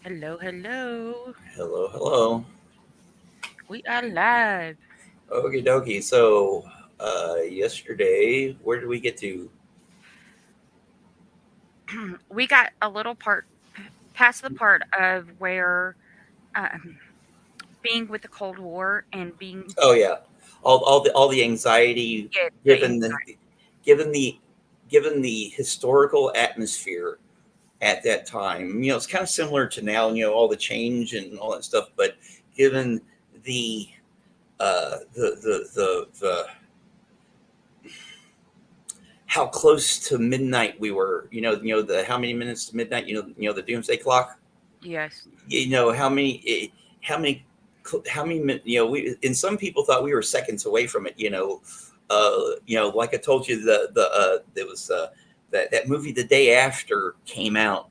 Hello, hello. Hello, hello. We are live. Okie dokie. So, yesterday, where did we get to? We got a little part past the part of where um, being with the Cold War and being Oh yeah, all the anxiety the given the given the given the historical atmosphere at that time. It's kind of similar to now. All the change and all that stuff, but given the the how close to midnight we were. The how many minutes to midnight. The doomsday clock. yes, How many how many how many we and some people thought we were seconds away from it. Like I told you, there was that movie The Day After came out.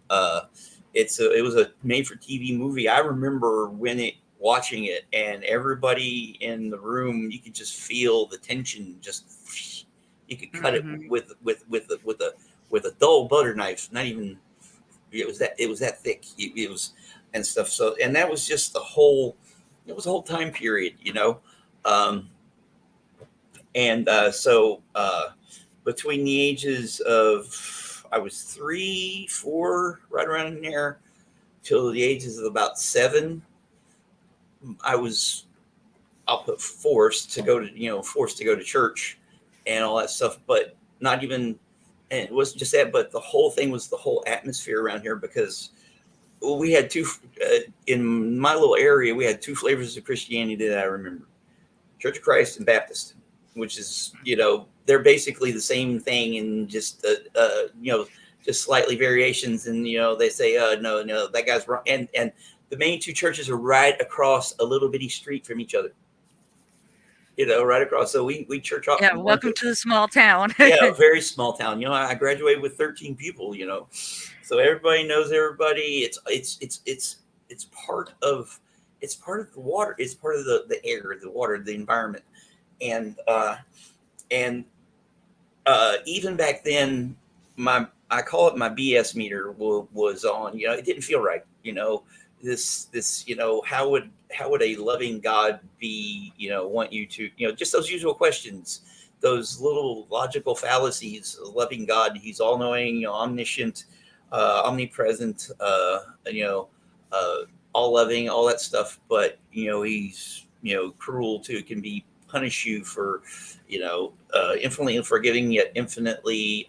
It was a made for TV movie. I remember when it watching it, and everybody in the room, you could just feel the tension. Just you could cut it hmm with a dull butter knife. Not even it was that thick. It was and stuff. So and that was just the whole. It was a whole time period. Um, and between the ages of I was 3, 4, right around in there, till the ages of about 7, I was I'll put forced to go to church and all that stuff, but not even. And it wasn't just that, but the whole thing was the whole atmosphere around here because we had two in my little area. We had two flavors of Christianity that I remember: Church of Christ and Baptist, which is they're basically the same thing and just just slightly variations. And they say no, no, that guy's wrong. And the main two churches are right across a little bitty street from each other. Right across. So we church off yeah. from one Welcome to. to the small town. Yeah, a very small town. I graduated with 13 people. So everybody knows everybody. It's part of the water. It's part of the air, the water, the environment, and even back then, my I call it my BS meter was on. It didn't feel right. This. How would a loving God be? Want you to just those usual questions, those little logical fallacies. A loving God, He's all knowing, omniscient, omnipresent. You know, uh, all loving, all that stuff. But He's cruel too. Can be punish you for infinitely forgiving yet infinitely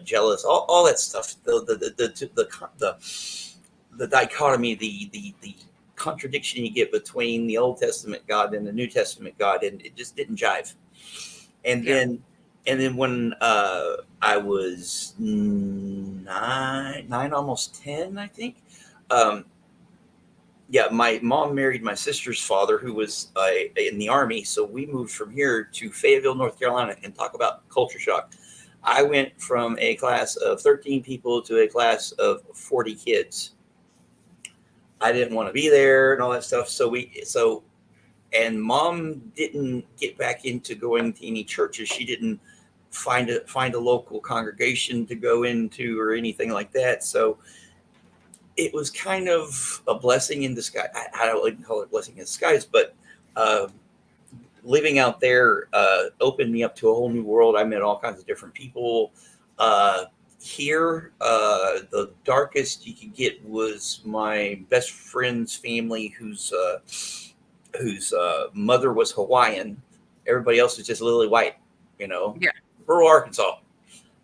jealous, all that stuff, the dichotomy, the contradiction you get between the Old Testament God and the New Testament God, and it just didn't jive. And yeah. then when I was nine, almost 10, I think. Um, yeah, my mom married my sister's father, who was in the army. So we moved from here to Fayetteville, North Carolina, and talk about culture shock. I went from a class of 13 people to a class of 40 kids. I didn't want to be there and all that stuff. And mom didn't get back into going to any churches. She didn't find a local congregation to go into or anything like that. So it was kind of a blessing in disguise. I don't like to call it a blessing in disguise, but uh, living out there opened me up to a whole new world. I met all kinds of different people. Uh, Here, the darkest you could get was my best friend's family, whose mother was Hawaiian. Everybody else was just lily white, you know, Yeah. rural Arkansas.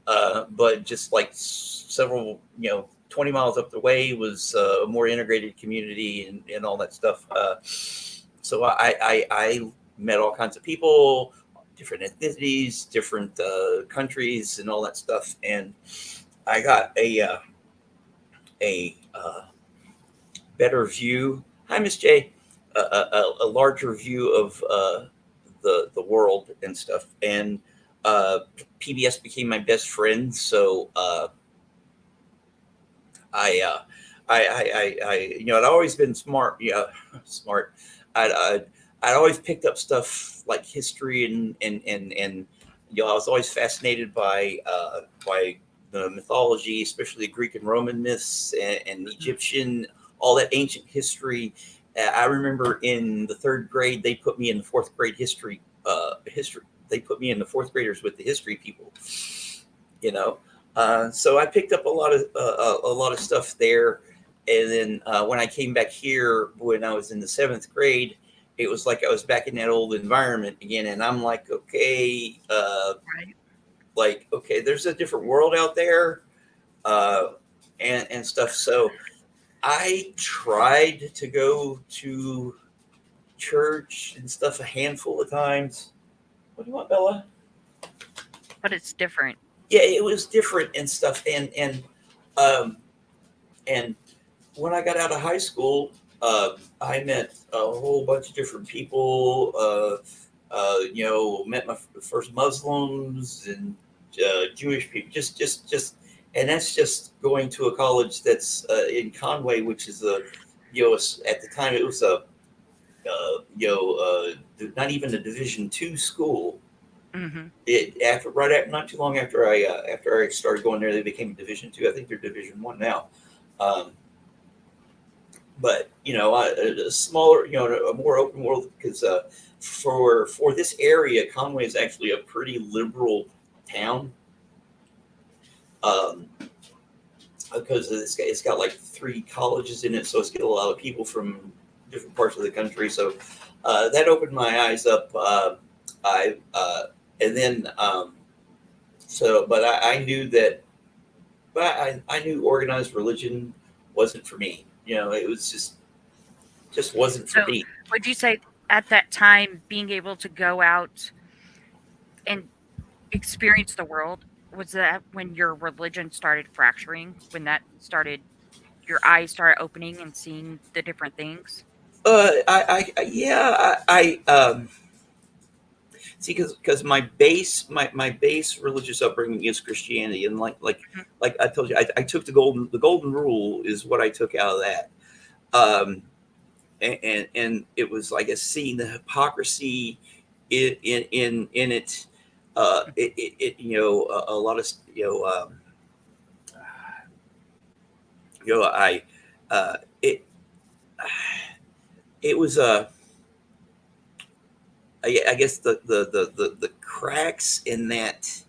But just like several, 20 miles up the way was a more integrated community and all that stuff. So I met all kinds of people, different ethnicities, different countries, and all that stuff. And I got a better view. Hi, Miss J. A larger view of the world and stuff. And PBS became my best friend. So I, uh, I'd always been smart. Yeah, smart. I'd always picked up stuff like history and I was always fascinated by the mythology, especially the Greek and Roman myths and Egyptian, all that ancient history. I remember in the third grade they put me in the fourth grade history. History. They put me in the fourth graders with the history people. You know, so I picked up a lot of stuff there. And then when I came back here when I was in the seventh grade, it was like I was back in that old environment again. And I'm like, okay, Right. there's a different world out there, uh, and stuff. So I tried to go to church and stuff a handful of times. What do you want, Bella? But it's different. Yeah, it was different and stuff. Um, and when I got out of high school, I met a whole bunch of different people. Met my first Muslims and Jewish people. And that's just going to a college that's in Conway, which is at the time it was not even a Division two school. Hmm. Not too long after I started going there, they became Division two. I think they're Division one now. Um, but a smaller, a more open world because for this area, Conway is actually a pretty liberal town. Um, because it's got like three colleges in it, so it's got a lot of people from different parts of the country. So that opened my eyes up. I and then but I knew that, but I knew organized religion wasn't for me. It was just wasn't for So, me. would you say at that time, being able to go out and experience the world, was that when your religion started fracturing? When that started, your eyes started opening and seeing the different things? Yeah, see, because my base religious upbringing is Christianity, and Mhm. like I told you, I took the golden rule is what I took out of that. Um, and it was like a seeing the hypocrisy in it. A lot of I it it was I guess the cracks in that,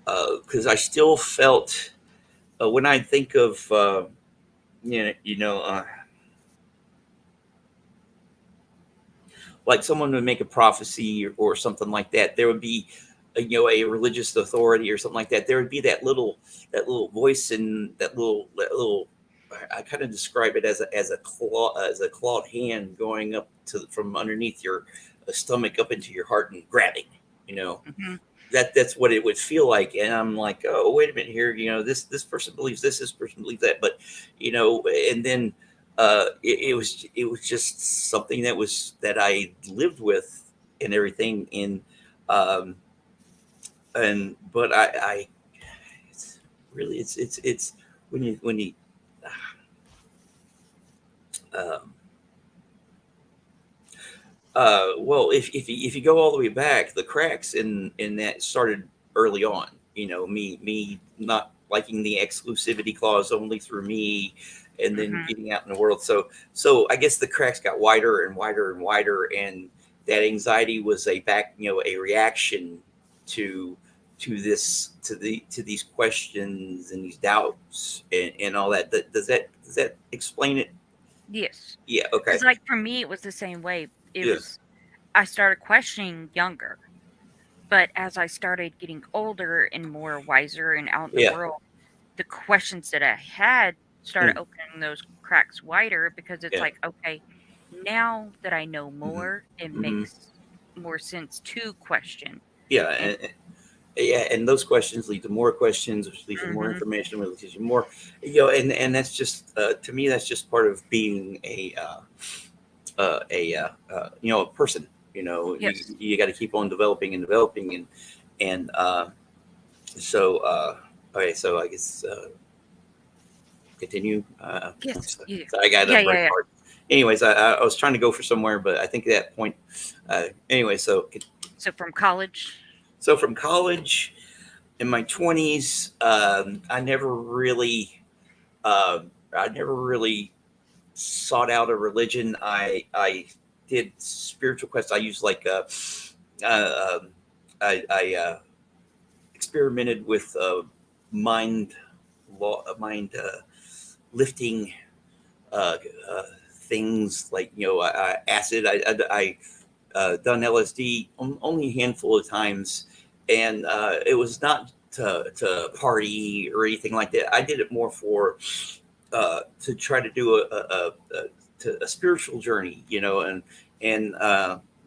because I still felt, when I think of like someone would make a prophecy or something like that, there would be a religious authority or something like that. There would be that little voice and that little. I kind of describe it as a clawed hand going up from underneath your stomach up into your heart and grabbing. You know Mhm. that's what it would feel like, and I'm like, oh, wait a minute here. This person believes this person believes that, but and then it was just something that I lived with and everything. Um and but I it's really it's when you um well, if you go all the way back, the cracks in that started early on. Me not liking the exclusivity clause only through me, and then Mhm. getting out in the world. So I guess the cracks got wider and wider and wider, and that anxiety was a reaction to these questions and these doubts and all that. Does that explain it? Yes. Yeah. Okay. Because, like, for me, it was the same way. It Yeah. was, I started questioning younger, but as I started getting older and more wiser and out in the Yeah. world, the questions that I had started Mm, opening those cracks wider because it's yeah. like, okay, now that I know Hmm. more, it Hmm. makes more sense to question. Yeah, And yeah, and those questions lead to more questions, which leads to more mhm, information, which leads to more, and that's just, to me, that's just part of being a person. You yes, you got to keep on developing and developing, and so okay, so I guess continue. yes, So, yeah, so I got a yeah, break yeah, yeah. part. Anyways, I was trying to go for somewhere, but I think at that point, anyway, So from college, so from college in my 20s, I never really sought out a religion. I did spiritual quests. I used like uh, um, I experimented with mind mind lifting uh, uh, things like acid. I done LSD only a handful of times, and it was not to party or anything like that. I did it more for to try to do a spiritual journey, and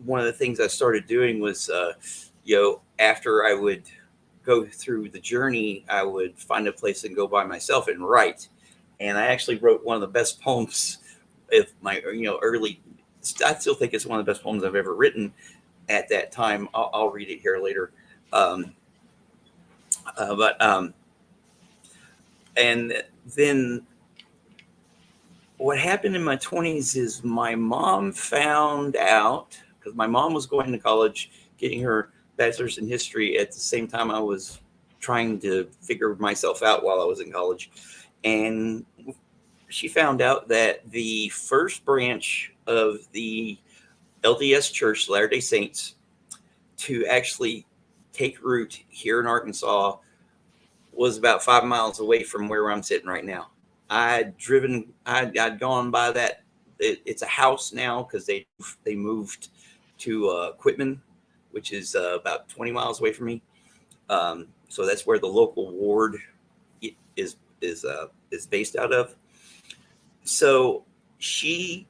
one of the things I started doing was, after I would go through the journey, I would find a place and go by myself and write. And I actually wrote one of the best poems of my, early. I still think it's one of the best poems I've ever written at that time. I'll read it here later. Um, but and then what happened in my 20s is my mom found out, because my mom was going to college, getting her bachelor's in history at the same time I was trying to figure myself out while I was in college. And she found out that the first branch of the LDS Church, Latter day Saints, to actually take root here in Arkansas was about 5 miles away from where I'm sitting right now. I'd gone by that. It's a house now because they moved to Quitman, which is about 20 miles away from me. So that's where the local ward is based out of. So she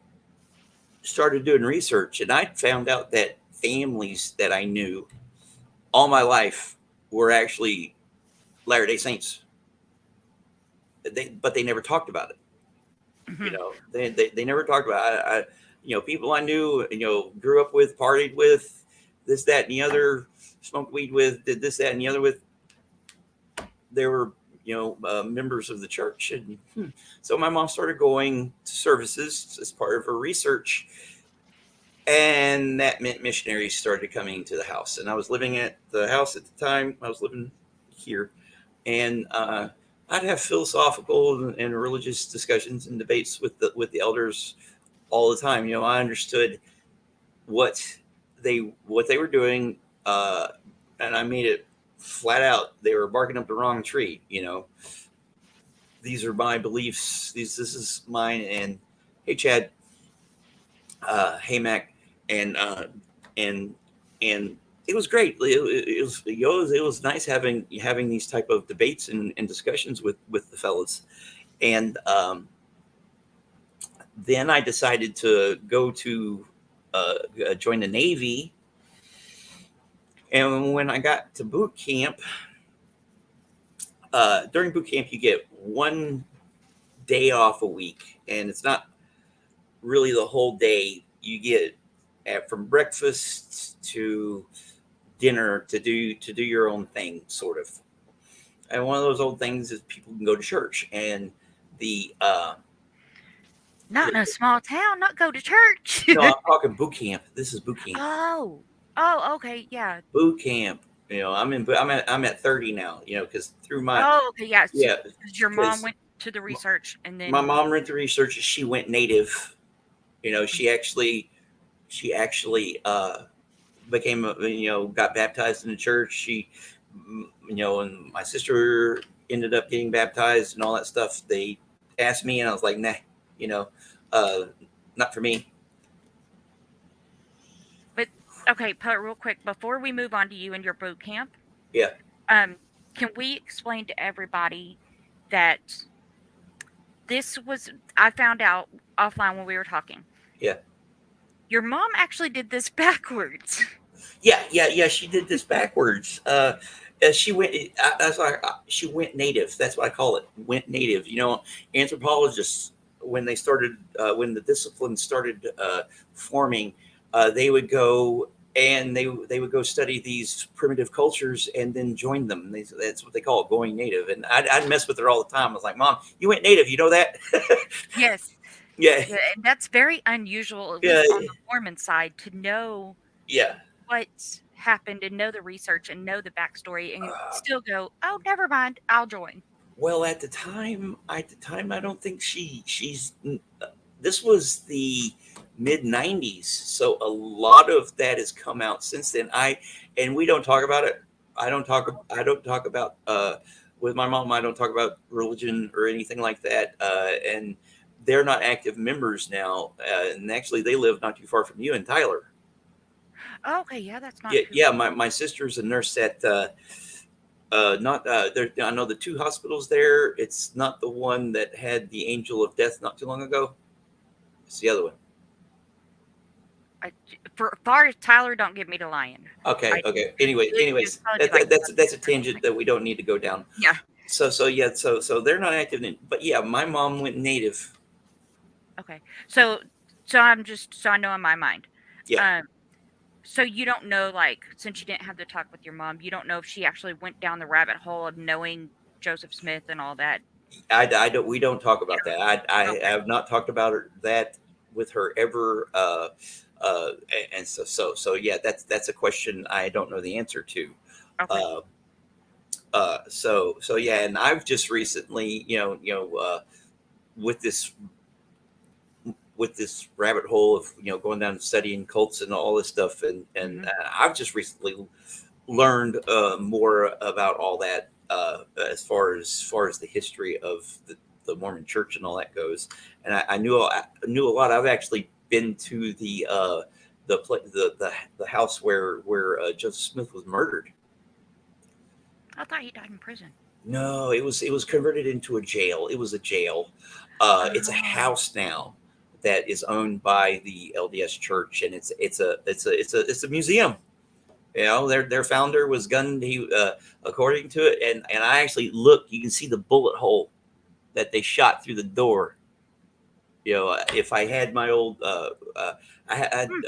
started doing research, and I found out that families that I knew all my life were actually Latter Day Saints. But they never talked about it. Hmm. They never talked about it. People I knew, grew up with, partied with, this, that, and the other, smoked weed with, did this, that, and the other with. They were, members of the church, and so my mom started going to services as part of her research, and that meant missionaries started coming to the house. And I was living at the house at the time. I was living here, and I'd have philosophical and religious discussions and debates with the elders all the time. I understood what they were doing, and I made it flat out. They were barking up the wrong tree. These are my beliefs. This is mine. And hey, Chad. Hey, Mac. And and it was great. It was nice having these type of debates and discussions with the fellas. And then I decided to go to join the Navy. And when I got to boot camp, during boot camp, you get 1 day off a week, and it's not really the whole day. You get from breakfast to dinner to do your own thing, sort of. And one of those old things is people can go to church, and the Not in a small town, not go to church. no, I'm talking boot camp. This is boot camp. Oh. Oh, okay, yeah. Boot camp. I'm at 30 now. Because through my Oh, okay, yeah. So, yeah, 'cause your mom because went to the research and my then. mom ran through research. She went native. She actually became got baptized in the church. And my sister ended up getting baptized and all that stuff. They asked me, and I was like, nah, you know, uh, not for me. But okay, but real quick before we move on to you and your boot camp, Yeah, um, can we explain to everybody that this was I found out offline when we were talking. yeah, Your mom actually did this backwards. yeah. She did this backwards. She went. That's why she went native. That's what I call it. Went native. Anthropologists, when the discipline started forming, they would go and they would go study these primitive cultures and then join them. That's what they call it, going native. And I'd mess with her all the time. I was like, "Mom, you went native. You know that?" Yes. Yeah, Yeah, and that's very unusual, at yeah, least on the Mormon side, to know yeah. what happened and know the research and know the backstory and Uh, still go, oh, never mind, I'll join. well, at the time, I don't think she's this was the mid 90s, so a lot of that has come out since then. And we don't talk about it. I don't talk about with my mom. I don't talk about religion or anything like that. And they're not active members now. And actually, they live not too far from you in Tyler. Oh, okay, yeah, that's not Yeah, too yeah. far. My sister's a nurse at not there. I know the two hospitals there. It's not the one that had the Angel of Death not too long ago. It's the other one. I, for far as Tyler, don't get me to lying. Okay, I okay. Anyways, it'd probably be like that's a 7 years or tangent something. that we don't need to go down. Yeah. So yeah, so they're not active in, but yeah, my mom went native. Okay. So I'm just so I know in my mind. Yeah, Um. So you don't know, like, since you didn't have the talk with your mom, you don't know if she actually went down the rabbit hole of knowing Joseph Smith and all that. I don't. We don't talk about that. I Okay. have not talked about that with her ever. Uh, and so yeah, that's a question I don't know the answer to. Okay. Uh, so yeah, and I've just recently, with this with this rabbit hole of going down and studying cults and all this stuff, and Mhm. I've just recently learned more about all that as far as the history of the Mormon Church and all that goes. And I knew a lot. I've actually been to the house where Joseph Smith was murdered. I thought he died in prison. No, it was converted into a jail. It was a jail. It's a Oh. house now that is owned by the LDS Church, and it's a museum. Their founder was gunned. According to it, and I actually looked. You can see the bullet hole that they shot through the door. If I had my old, I had, Hmm.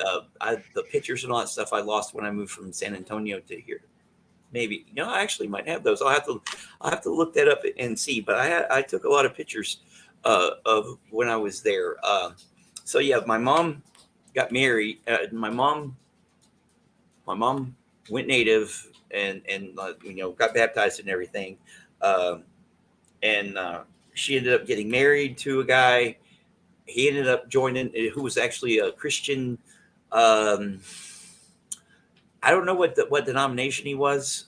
the pictures and all that stuff I lost when I moved from San Antonio to here. Maybe I actually might have those. I'll have to look that up and see. But I took a lot of pictures of when I was there. So yeah, my mom got married. My mom went native and got baptized and everything. Um, and she ended up getting married to a guy. He ended up joining, who was actually a Christian. Um, I don't know what denomination he was.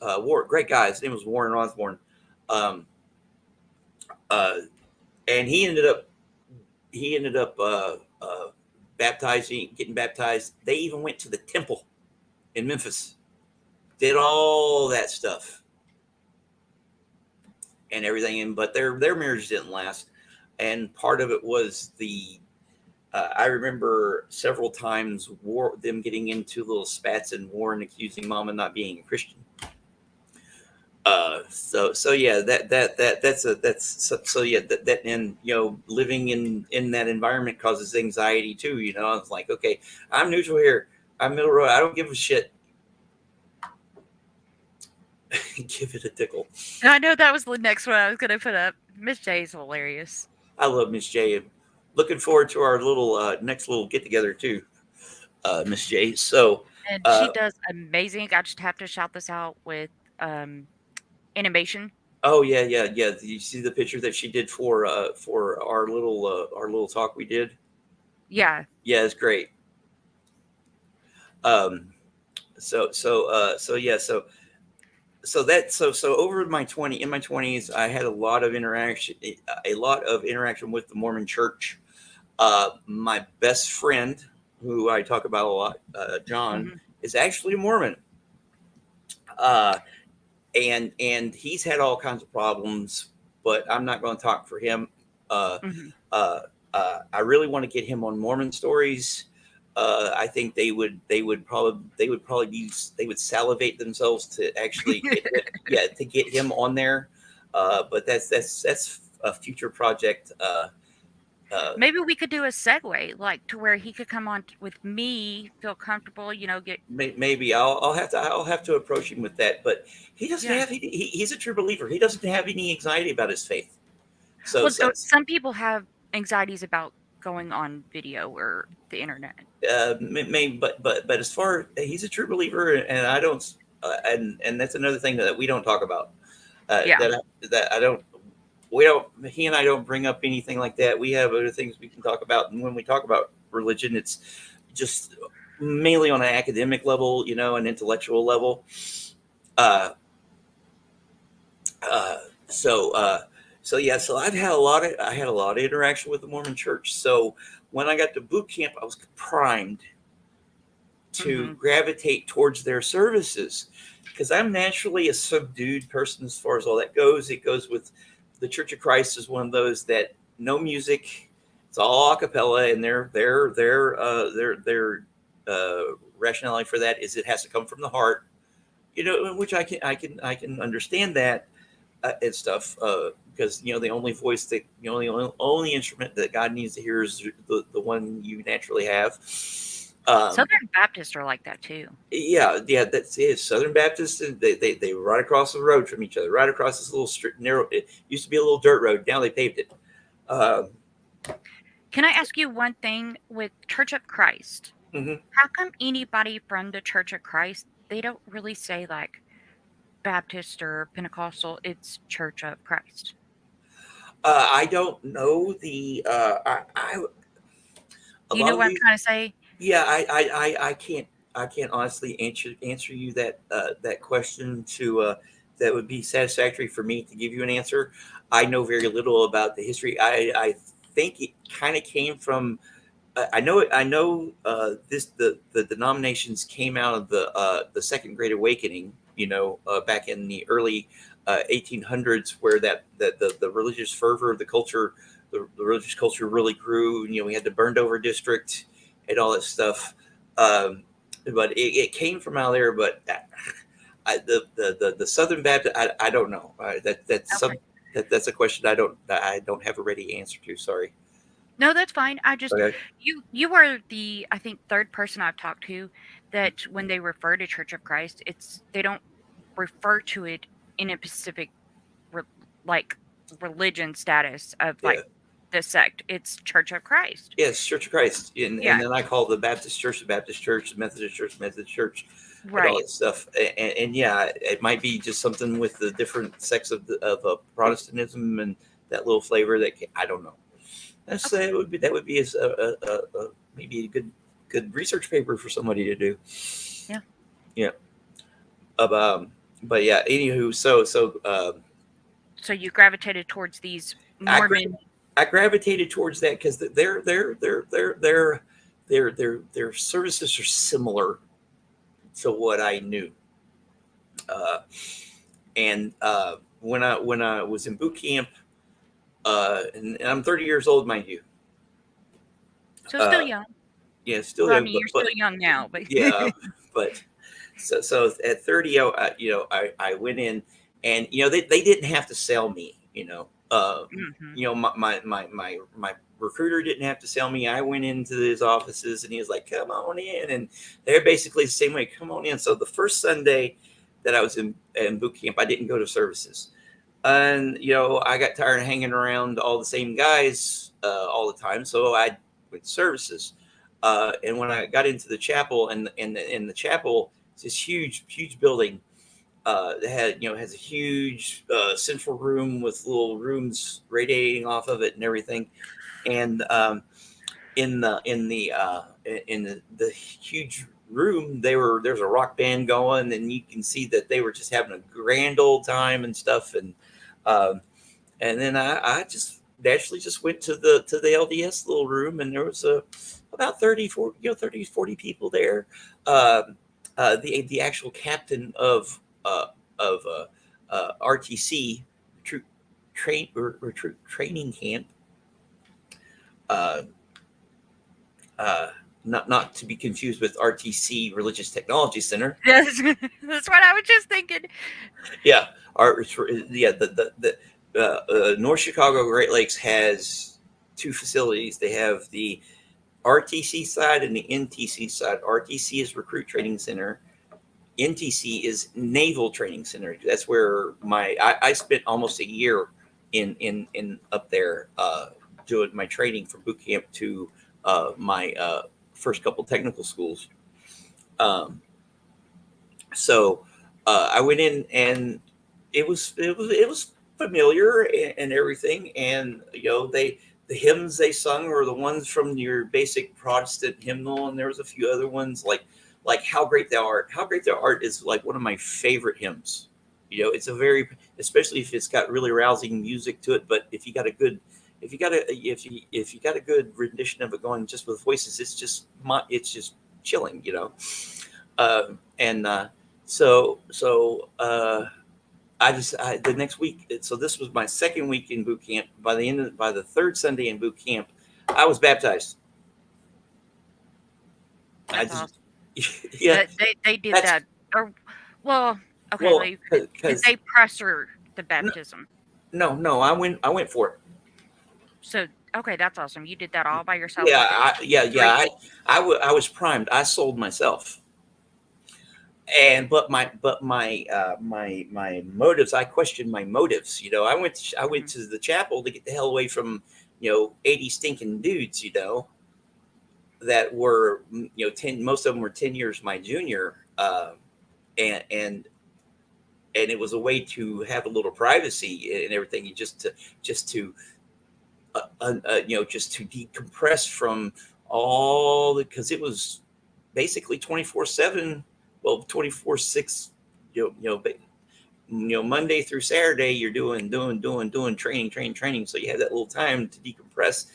Great guy. His name was Warren Osborne. Um, uh, and he ended up getting baptized. They even went to the temple in Memphis, did all that stuff and everything. And but their marriage didn't last, and part of it was the. I remember several times them getting into little spats and Warren accusing Mama not being a Christian. So yeah, that's yeah, that and living in that environment causes anxiety too. It's like, okay, I'm neutral here. I'm middle road. I don't give a shit. Give it a tickle. I know that was the next one I was gonna put up. Miss J is hilarious. I love Miss J. Looking forward to our little next little get together too, Miss J. So, And she uh, does amazing. I just have to shout this out with um animation. oh yeah, yeah, yeah. Do you see the picture that she did for our little talk we did? Yeah. Yeah, it's great. Um, so yeah, so over in my 20s, I had a lot of interaction with the Mormon Church. My best friend, who I talk about a lot, John, Mhm. is actually a Mormon. Uh, and he's had all kinds of problems, but I'm not going to talk for him. Uh, Mhm. uh, I really want to get him on Mormon stories. I think they would salivate themselves to actually get him on there. But that's a future project. Uh, Maybe we could do a segue, like to where he could come on with me, feel comfortable, get maybe I'll have to approach him with that. But he doesn't yeah. have he's a true believer. He doesn't have any anxiety about his faith. So, Well, so some people have anxieties about going on video or the internet. but as far he's a true believer, and I don't, and that's another thing that we don't talk about. Yeah. That I don't. we don't. He and I don't bring up anything like that. We have other things we can talk about, and when we talk about religion, it's just mainly on an academic level, an intellectual level. Uh, uh, so so yeah, so I had a lot of interaction with the Mormon Church. So when I got to boot camp, I was primed to Hmm. gravitate towards their services because I'm naturally a subdued person as far as all that goes. It goes with the Church of Christ is one of those that no music, it's all a cappella, and their rationality for that is it has to come from the heart. Which I can understand that and stuff because the only voice that only instrument that God needs to hear is the one you naturally have. Um, Southern Baptists are like that too. yeah, that's it. Southern Baptists, and they right across the road from each other, right across this little narrow. It used to be a little dirt road. Now they paved it. Um, Can I ask you one thing with Church of Christ? mhm. How come anybody from the Church of Christ, they don't really say like Baptist or Pentecostal, it's Church of Christ? I don't know the. A Do you lot know of what I'm these. trying to say? Yeah, I can't honestly answer you that question to that would be satisfactory for me to give you an answer. I know very little about the history. I think it kind of came from. I know this the denominations came out of the Second Great Awakening. Back in the early 1800s, where the religious fervor of the culture, the religious culture really grew. We had the burned over district and all that stuff. Um, but it came from out there. But the Southern Baptist, I don't know. Okay. That's a question I don't have a ready answer to. Sorry. No, that's fine. I just Okay. you are the, I think, third person I've talked to that when they refer to Church of Christ, it's they don't refer to it in a specific re- like religion status of Yeah. like the sect. It's Church of Christ. Yes, Church of Christ, and Yeah, then I call the Baptist Church, the Methodist Church, and all right. that stuff. And yeah, it might be just something with the different sects of Protestantism and that little flavor I don't know. That's Okay. that would be maybe a good research paper for somebody to do. Yeah. Yeah. Of, but yeah. Anywho, so So you gravitated towards these I gra- Mormon. I gravitated towards that because their services are similar to what I knew. Uh, and when I was in boot camp, and I'm 30 years old, mind you. So still Uh, young. yeah, still Well, I young, mean, you're but still young now, but yeah, but so at 30, I went in, and they didn't have to sell me. hmm My recruiter didn't have to sell me. I went into his offices, and he was like, "Come on in," and they're basically the same way. Come on in. So the first Sunday that I was in boot camp, I didn't go to services, and I got tired of hanging around all the same guys all the time, so I went to services. And when I got into the chapel, and in the chapel, it's this huge building that has a huge central room with little rooms radiating off of it and everything. And in the huge room, there's a rock band going, and you can see that they were just having a grand old time and stuff. Um, and then I just naturally just went to the LDS little room, and there was about 30, 40, 30, 40 people there. The actual captain of RTC, Recruit Recruit Training Camp, uh, uh, not to be confused with RTC Religious Technology Center. yes, that's what I was just thinking. Yeah, yeah, the North Chicago Great Lakes has two facilities. They have the RTC side and the NTC side. RTC is Recruit Training Center. NTC is Naval Training Center. That's where I spent almost a year in up there doing my training from boot camp to my first couple technical schools. Um, so I went in, and it was familiar and everything. And the hymns they sung were the ones from your basic Protestant hymnal, and there was a few other ones like "How Great Thou Art." "How Great Thou Art" is like one of my favorite hymns. It's a very, especially if it's got really rousing music to it. But if you got a good rendition of it going just with voices, it's just chilling. And the next week. So this was my second week in boot camp. By the third Sunday in boot camp, I was baptized. I That's just awesome. yeah. That they did That's that. Or well, okay, well like, did because they pressure the no, baptism? no, I went for it. So, okay, that's awesome. You did that all by yourself Yeah, within yeah. 3 I weeks. I was primed. I sold myself. And but my motives, I questioned my motives. I went Mhm. to the chapel to get the hell away from 80 stinking dudes, that were 10, most of them were 10 years my junior. And it was a way to have a little privacy and everything, and just to just to decompress from all the, because it was basically 24/7, well, 24/6, Monday through Saturday, you're doing training. So you have that little time to decompress.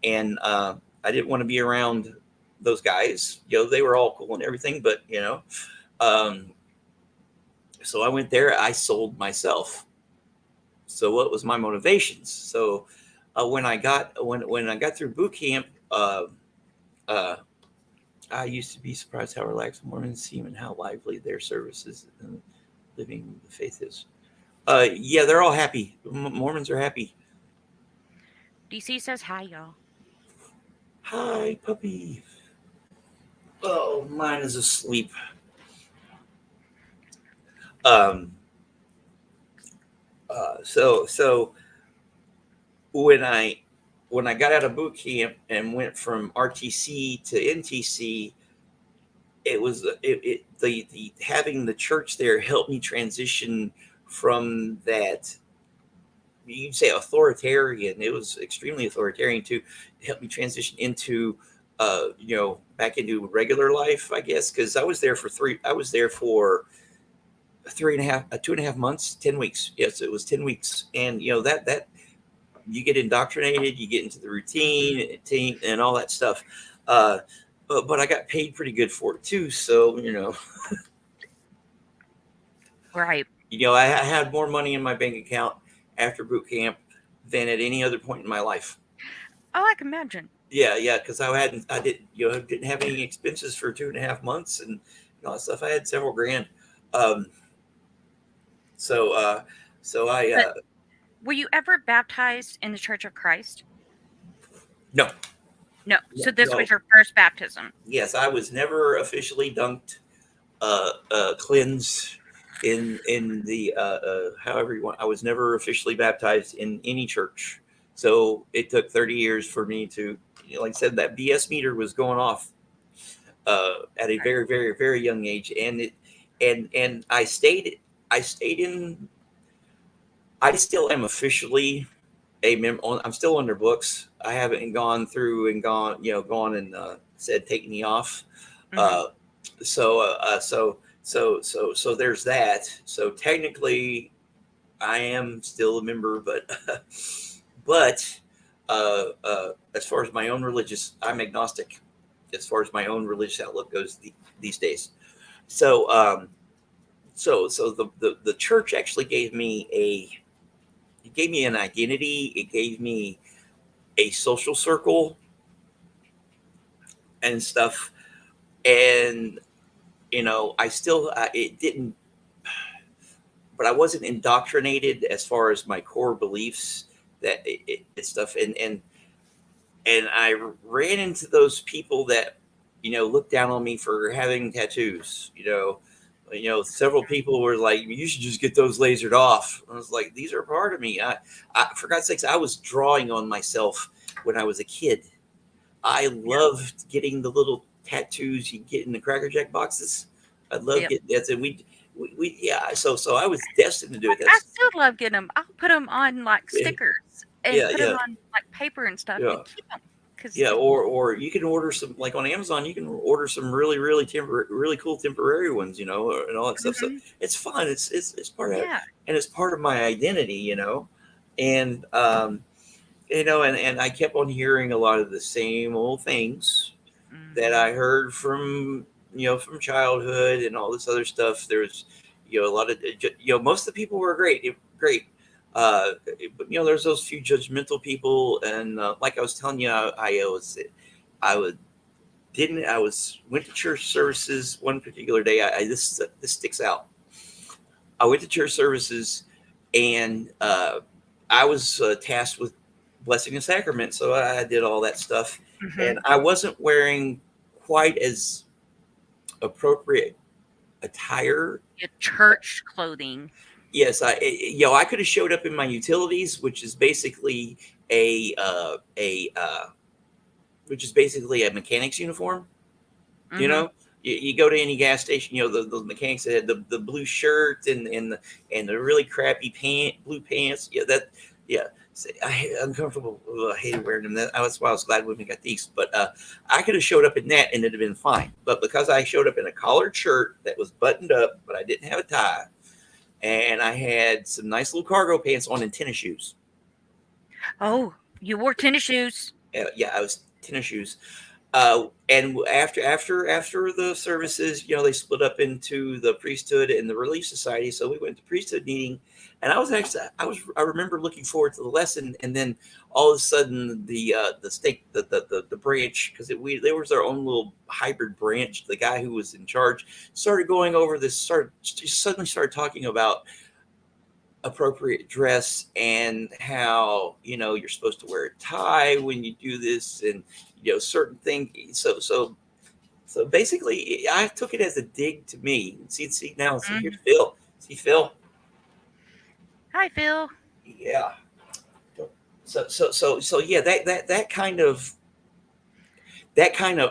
And I didn't want to be around those guys. They were all cool and everything, but um, so I went there. I sold myself. So what was my motivations? So when I got through boot camp, uh, I used to be surprised how relaxed Mormons seem and how lively their services and living the faith is. Yeah, they're all happy. Mormons are happy. DC says hi, y'all. Hi, puppy. Oh, mine is asleep. Um, so when I got out of boot camp and went from RTC to NTC, it was the having the church there helped me transition from that, you'd say, authoritarian. It was extremely authoritarian to help me transition into back into regular life, I guess, because I was there for 2.5 months, 10 weeks. Yes, it was 10 weeks. And that you get indoctrinated, you get into the routine, team, and all that stuff. uh but I got paid pretty good for it too. So Right. I had more money in my bank account after boot camp than at any other point in my life. Oh, I can imagine. Yeah, because I didn't have any expenses for 2.5 months and all that stuff. I had several grand. Um, so so I But were you ever baptized in the Church of Christ? no, No. So this no. was your first baptism. Yes, I was never officially dunked, cleansed in the however you want. I was never officially baptized in any church. So it took 30 years for me to, like I said, that BS meter was going off at a Right. very, very, very young age. And I stayed in. I still am officially a member. I'm still under books. I haven't gone through and gone and said take me off. Hmm. Uh, so there's that. So technically, I am still a member, but but as far as my own religious, I'm agnostic. As far as my own religious outlook goes, these days. So the church actually gave me an identity. It gave me a social circle and stuff. And I still it didn't, but I wasn't indoctrinated as far as my core beliefs, that it stuff. And I ran into those people that looked down on me for having tattoos. Several people were like, "You should just get those lasered off." I was like, "These are part of me." For God's sakes, I was drawing on myself when I was a kid. I Yep. loved getting the little tattoos you get in the Cracker Jack boxes. I love Yep. getting that. And yeah. So I was destined to do it. I That's still love getting them. I'll put them on, like, stickers and yeah, put them yeah, on, like, paper and stuff yeah. and keep them because Yeah, or you can order some like on Amazon. You can order some really cool temporary ones, and all that stuff. So mhm, it's fun. It's part of, yeah, and it's part of my identity. And and I kept on hearing a lot of the same old things that mhm, I heard from childhood and all this other stuff. There's a lot of most of the people were great. Uh, but there's those few judgmental people, and like I was telling you, I was didn't I was went to church services one particular day. This sticks out. I went to church services, and I was tasked with blessing and sacrament, so I did all that stuff, and mhm. I wasn't wearing quite as appropriate attire. Your church clothing. Yes, I could have showed up in my utilities, a uh, a uh, which is basically a mechanic's uniform. You Mhm. know, you go to any gas station, the mechanics that had the blue shirt and the really crappy blue pants. Yeah, that yeah. Uncomfortable. Ugh, I hated wearing them. That's why I was glad when we got these. But I could have showed up in that and it'd have been fine. But because I showed up in a collared shirt that was buttoned up, but I didn't have a tie, and I had some nice little cargo pants on and tennis shoes. Oh, you wore tennis shoes. Yeah, I was tennis shoes. And after the services, they split up into the priesthood and the relief society. So we went to priesthood meeting, and I remember looking forward to the lesson, and then all of a sudden the stake the branch, because there was our own little hybrid branch. The guy who was in charge started going over this, suddenly started talking about appropriate dress and how you're supposed to wear a tie when you do this, and certain things. So basically I took it as a dig to me. See now, see, here's Mhm. Phil. See Phil. Hi, Phil. Yeah. So yeah, that kind of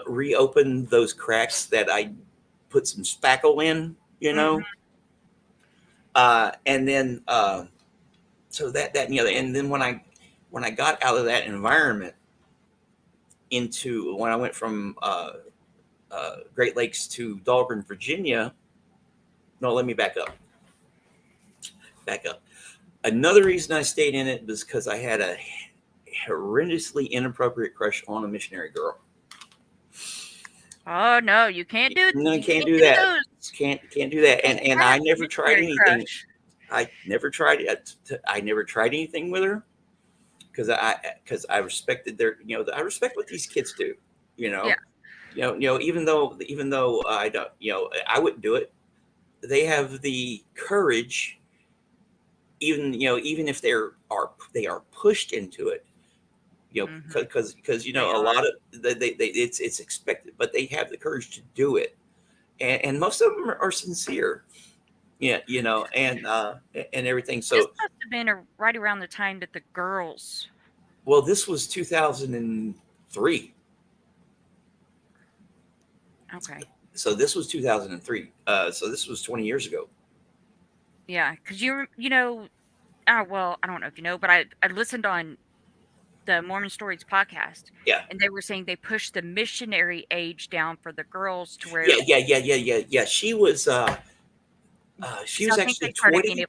reopened those cracks that I put some spackle in, Mhm. and then so that and the other. And then when I got out of that environment into when I went from Great Lakes to Dahlgren, Virginia. No, let me back up. Back up. Another reason I stayed in it was because I had a horrendously inappropriate crush on a missionary girl. Oh, no, you can't do No, you you can't can't do do that. those. Can't do that. And Can't and have I a never tried missionary anything. crush. I never tried it. I never tried anything with her because I respected I respect what these kids do. You Yeah. know, even though I don't I wouldn't do it. They have the courage, even if they are pushed into it, Mhm. because They a are. lot of it's expected, but they have the courage to do it, and most of them are sincere. Yeah, and everything. This So, must have been right around the time that the girls. well, this was 2003. Okay. So this was 2003. So this was 20 years ago. Yeah, because well, I don't know if you know, but I listened on the Mormon Stories podcast, Yeah, and they were saying they pushed the missionary age down for the girls to yeah, where, yeah, yeah, yeah, yeah, yeah. She so I was think they actually started being 20.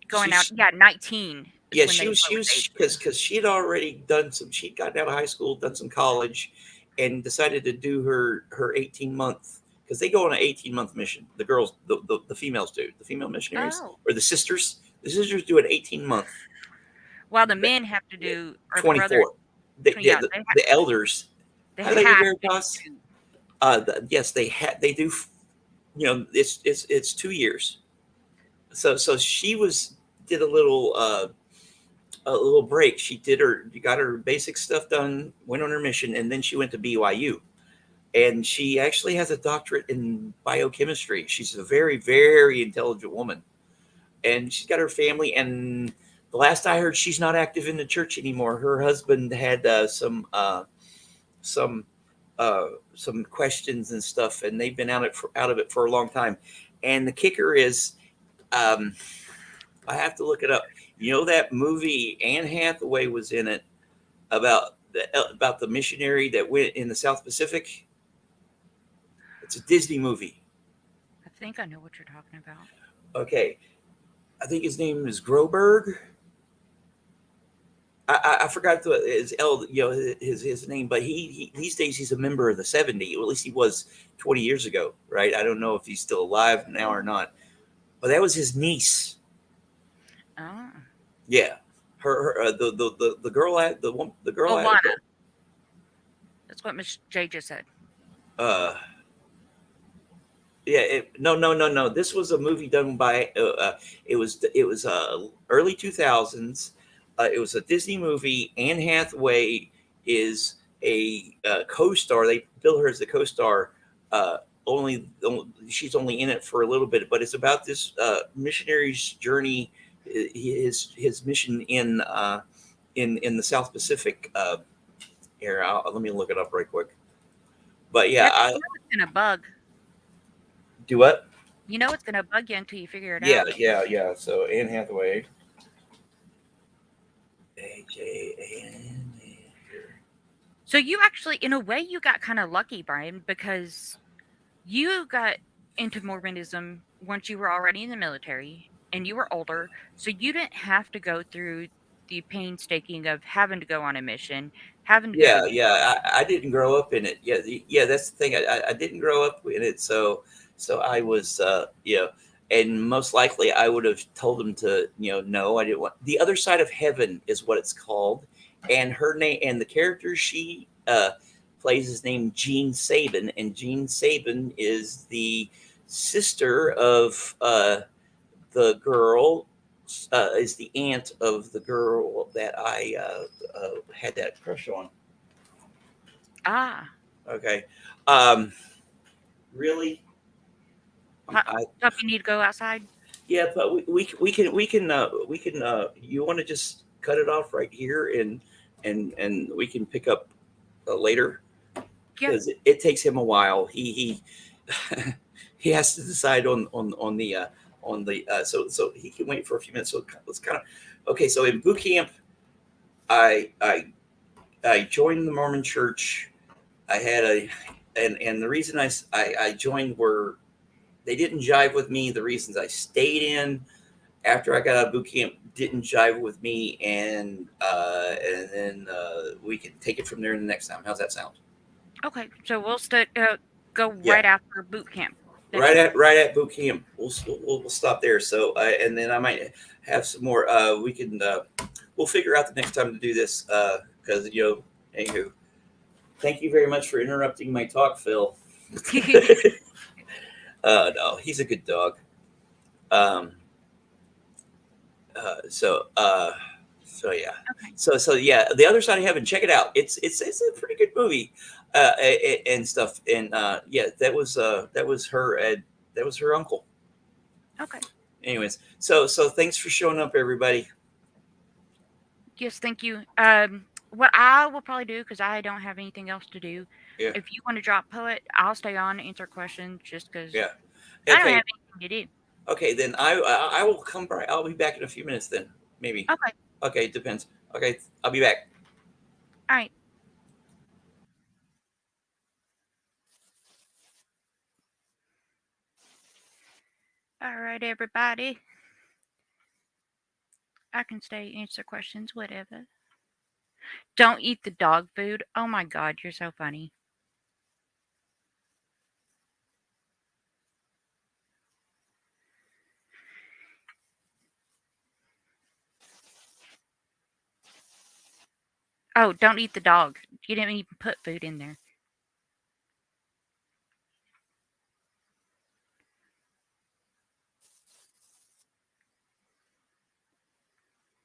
going She, out. Yeah, 19 is Yeah, when they she lowered the was age. because she'd already she'd gotten out of high school, done some college, and decided to do her 18-month, because they go on an 18-month mission. The girls, the females do, the female missionaries, Oh, or the sisters do an 18-month. well, the men have to do, or the brothers. 24. The, the, Yeah, the, the elders. they How do they do have Veritas? to do. Yes, they do. It's 2 years. So she did a little break. She got her basic stuff done, went on her mission, and then she went to BYU. And she actually has a doctorate in biochemistry. She's a very, very intelligent woman, and she's got her family. And the last I heard, she's not active in the church anymore. Her husband had some uh, some questions and stuff, and they've been out of it for a long time. And the kicker is, um, I have to look it up. You know that movie Anne Hathaway was in it about the missionary that went in the South Pacific. It's a Disney movie. I think I know what you're talking about. Okay, I think his name is Groberg. I forgot his his name, but he these days he's a member of the 70. Or at least he was 20 years ago, right? I don't know if he's still alive now or not. But that was his niece. Oh, Yeah, her the girl the girl Alana. That's what Miss J just said. uh yeah, no. This was a movie done by it was early 2000s. It was a Disney movie. Anne Hathaway is a co-star. They bill her as a co-star. Uh, she's only in it for a little bit, but it's about this missionary's journey, his mission in the South Pacific. Here, let me look it up right quick. But Yeah, yeah, 'cause I you know it's gonna bug. do what? You know it's gonna bug you until you figure it Yeah, out. yeah. So Anne Hathaway. AJAN. So you actually, in a way, you got kind of lucky, Brian, because you got into Mormonism once you were already in the military and you were older, so you didn't have to go through the painstaking of having to go on a mission, having to go to. I didn't grow up in it. Yeah, yeah, that's the thing. I didn't grow up in it, so I was, and most likely I would have told them to, no, I didn't want. The Other Side of Heaven is what it's called, and her name and the character she plays is named Jean Sabin, and Jean Sabin is the sister of the girl is the aunt of the girl that I had that crush on. Ah, Okay. Um, really? ho- I hope you need to go outside. Yeah, but we can. You want to just cut it off right here, and we can pick up later Yeah, because it takes him a while. He he has to decide on the so he can wait for a few minutes. So let's kind of okay. So in boot camp, I I I joined the Mormon Church. I had a and the reason I joined were they didn't jive with me. The reasons I stayed in after I got out of boot camp didn't jive with me, and then we can take it from there the next time. How's that sound? okay. So we'll go Yeah, right after boot camp next right time. at boot camp. We'll stop there. So and then I might have some more. We can we'll figure out the next time to do this because anywho. Thank you very much for interrupting my talk, Phil. No, he's a good dog. Um, uh, so uh, so yeah, Okay. so yeah, The Other Side of Heaven. Check it out. It's a pretty good movie, and stuff. And yeah, that was her. That was her uncle. Okay. Anyways, so thanks for showing up, everybody. Yes, thank you. What I will probably do, because I don't have anything else to do, Yeah, if you want to drop poet, I'll stay on and answer questions just because yeah. I don't Okay, have anything to do. okay. Then I will come by. I'll be back in a few minutes. Then maybe. Okay. Okay, it depends. Okay, I'll be back. All right. All right, everybody. I can stay, answer questions, whatever. Don't eat the dog food. Oh my God, you're so funny. Oh, don't eat the dog. You didn't even put food in there.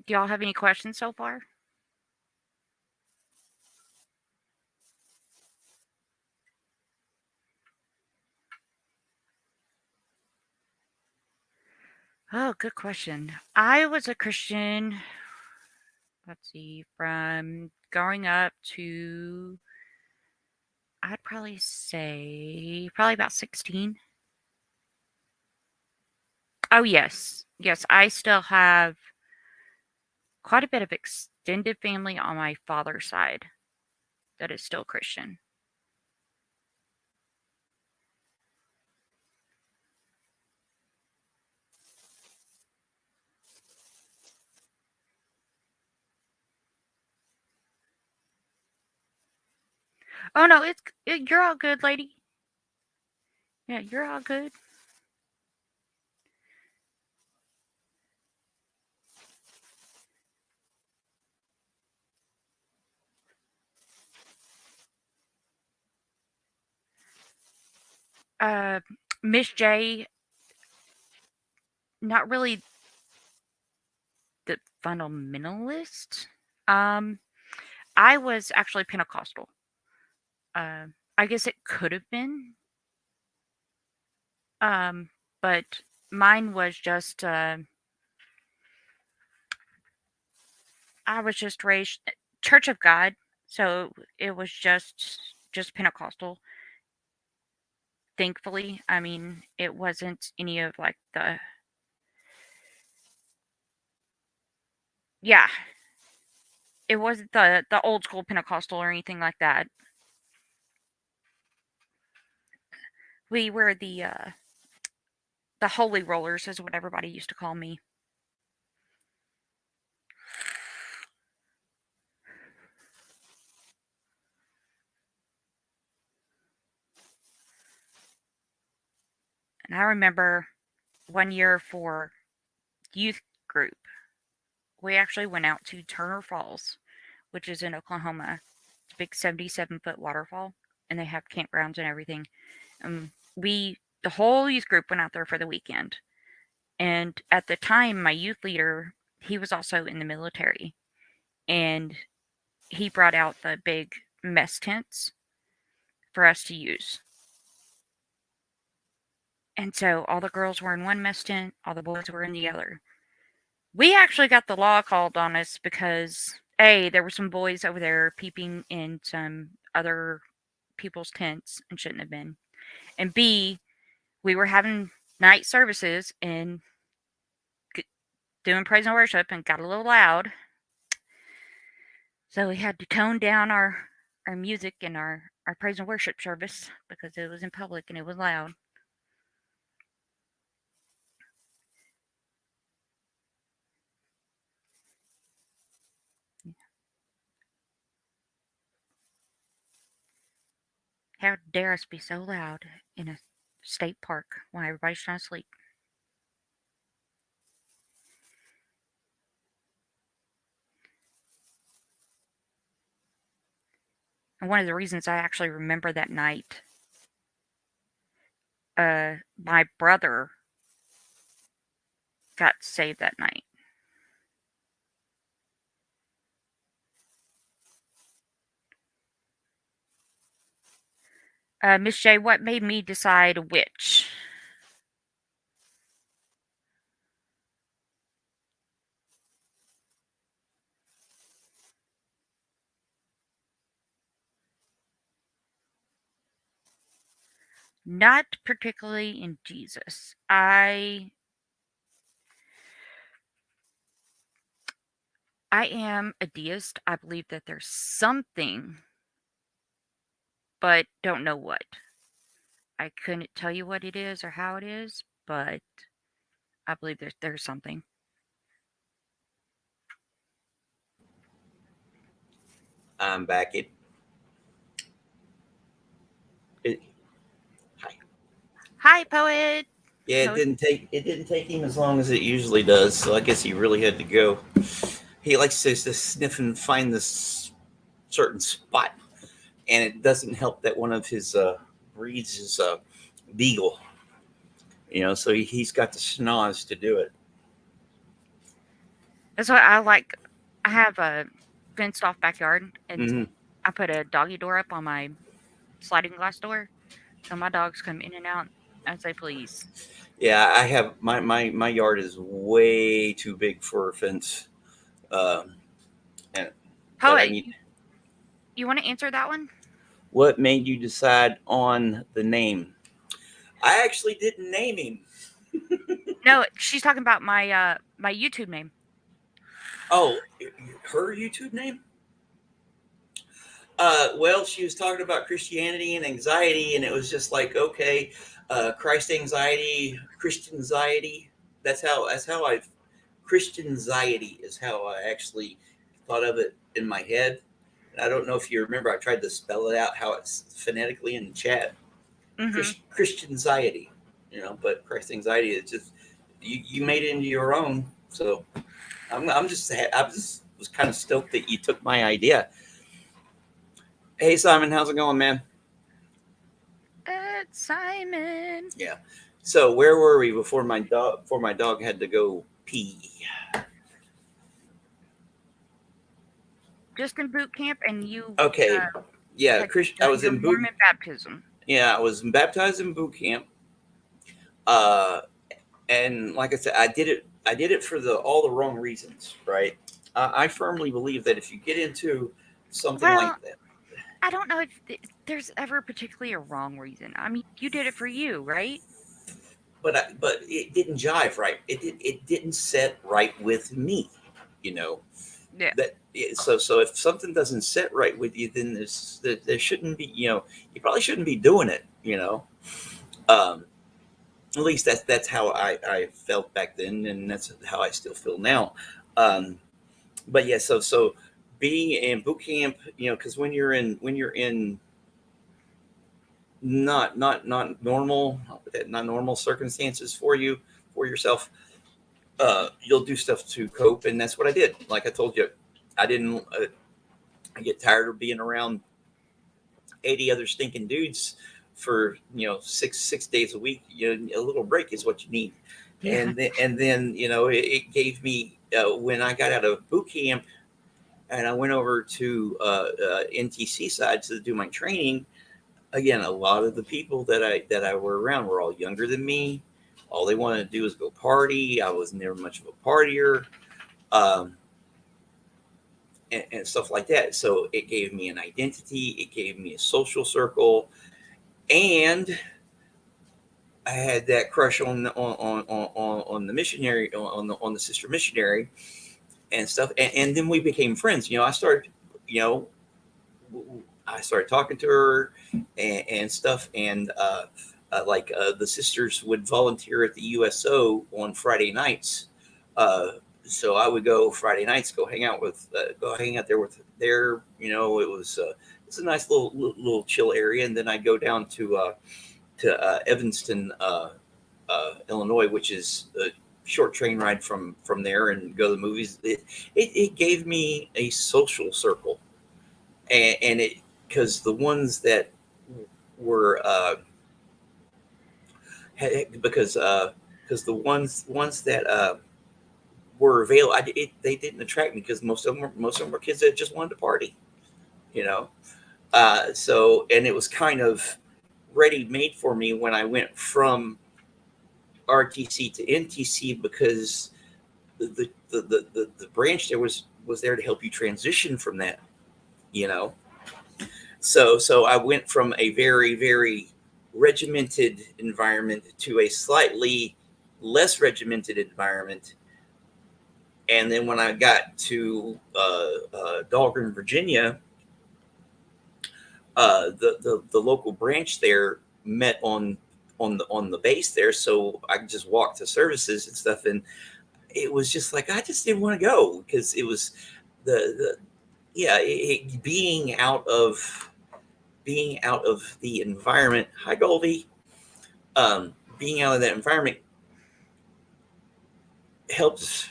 Do y'all have any questions so far? Oh, good question. I was a Christian, let's see, from growing up to, I'd probably say, probably about 16. Oh, yes. Yes, I still have quite a bit of extended family on my father's side that is still Christian. Oh no, you're all good, lady. Yeah, you're all good. Uh, Miss J, not really the fundamentalist. Um, I was actually Pentecostal. Uh, I guess it could have been, um, but mine was just. I was just raised Church of God, so it was just Pentecostal. Thankfully, I mean, it wasn't any of like the yeah, it wasn't the old school Pentecostal or anything like that. We were the holy rollers is what everybody used to call me. And I remember one year for youth group, we actually went out to Turner Falls, which is in Oklahoma. It's a big 77-foot waterfall, and they have campgrounds and everything. The whole youth group went out there for the weekend. And at the time, my youth leader, he was also in the military, and he brought out the big mess tents for us to use. And so all the girls were in one mess tent, all the boys were in the other. We actually got the law called on us because A, there were some boys over there peeping in some other people's tents and shouldn't have been. And B, we were having night services and doing praise and worship and got a little loud. So we had to tone down our music and our praise and worship service because it was in public and it was loud. How dare us be so loud in a state park when everybody's trying to sleep? And one of the reasons I actually remember that night, my brother got saved that night. Miss J, what made me decide which? Not particularly in Jesus. I am a deist. I believe that there's something, but don't know what. I couldn't tell you what it is or how it is, but I believe there's something. I'm back. It hi. Hi, poet. Yeah, Poet. it didn't take him as long as it usually does. So I guess he really had to go. He likes to sniff and find this certain spot, and it doesn't help that one of his breeds is beagle. So he's got the schnoz to do it. That's what I like. I have a fenced off backyard, and Hmm. I put a doggy door up on my sliding glass door, so my dogs come in and out as they please. Yeah, I have my yard is way too big for a fence, um, and but I Poet, need. you want to answer that one? What made you decide on the name? I actually didn't name him. No, she's talking about my YouTube name. Oh, her YouTube name? Well, she was talking about Christianity and anxiety, and it was just like, okay, Christ anxiety, Christian anxiety. That's how I Christian anxiety is how I actually thought of it in my head. And I don't know if you remember, I tried to spell it out how it's phonetically in the chat. Hmm. Christian anxiety, but Christ anxiety is just you made it into your own. So I just was kind of stoked that you took my idea. Hey Simon, how's it going, man? Simon. Yeah. So where were we before my dog had to go pee? Just in boot camp, and you Okay. Yeah, had I done was your in boot. Mormon baptism. Yeah, I was baptized in boot camp. Uh, and like I said, I did it for all the wrong reasons, right? I firmly believe that if you get into something like Well, that, I don't know if there's ever particularly a wrong reason. I mean, you did it for you, right? but it didn't jive right. It didn't set right with me, you know. Yeah. So if something doesn't set right with you, then there shouldn't be, you probably shouldn't be doing it, um at least that's how I felt back then, and that's how I still feel now. um but yeah, so being in boot camp, because when you're in not normal, not normal circumstances for yourself, you'll do stuff to cope, and that's what I did. Like I told you, I didn't I get tired of being around 80 other stinking dudes for 6 days a week. A little break is what you need. Yeah. And then it gave me, when I got out of boot camp and I went over to NTC side to do my training. Again, a lot of the people that I were around were all younger than me. All they wanted to do was go party. I was never much of a partier. Um, and stuff like that. So it gave me an identity, it gave me a social circle, and I had that crush on the missionary, on the sister missionary and stuff. And then we became friends. You know, I started talking to her and stuff, and the sisters would volunteer at the USO on Friday nights. So I would go Friday nights, go hang out there with their. It's a nice little chill area, and then I'd go down to Evanston, Illinois, which is a short train ride from there, and go to the movies. It gave me a social circle, and it because the ones that were because the ones that were available, they didn't attract me because most of them were kids that just wanted to party, you know. So and it was kind of ready made for me when I went from RTC to NTC, because the branch there was there to help you transition from that, you know. So I went from a very very regimented environment to a slightly less regimented environment. And then when I got to Dahlgren, Virginia, the local branch there met on the base there, so I could just walk to services and stuff. And it was just like I just didn't want to go because it was the yeah being out of the environment. Hi Goldie. Being out of that environment helps.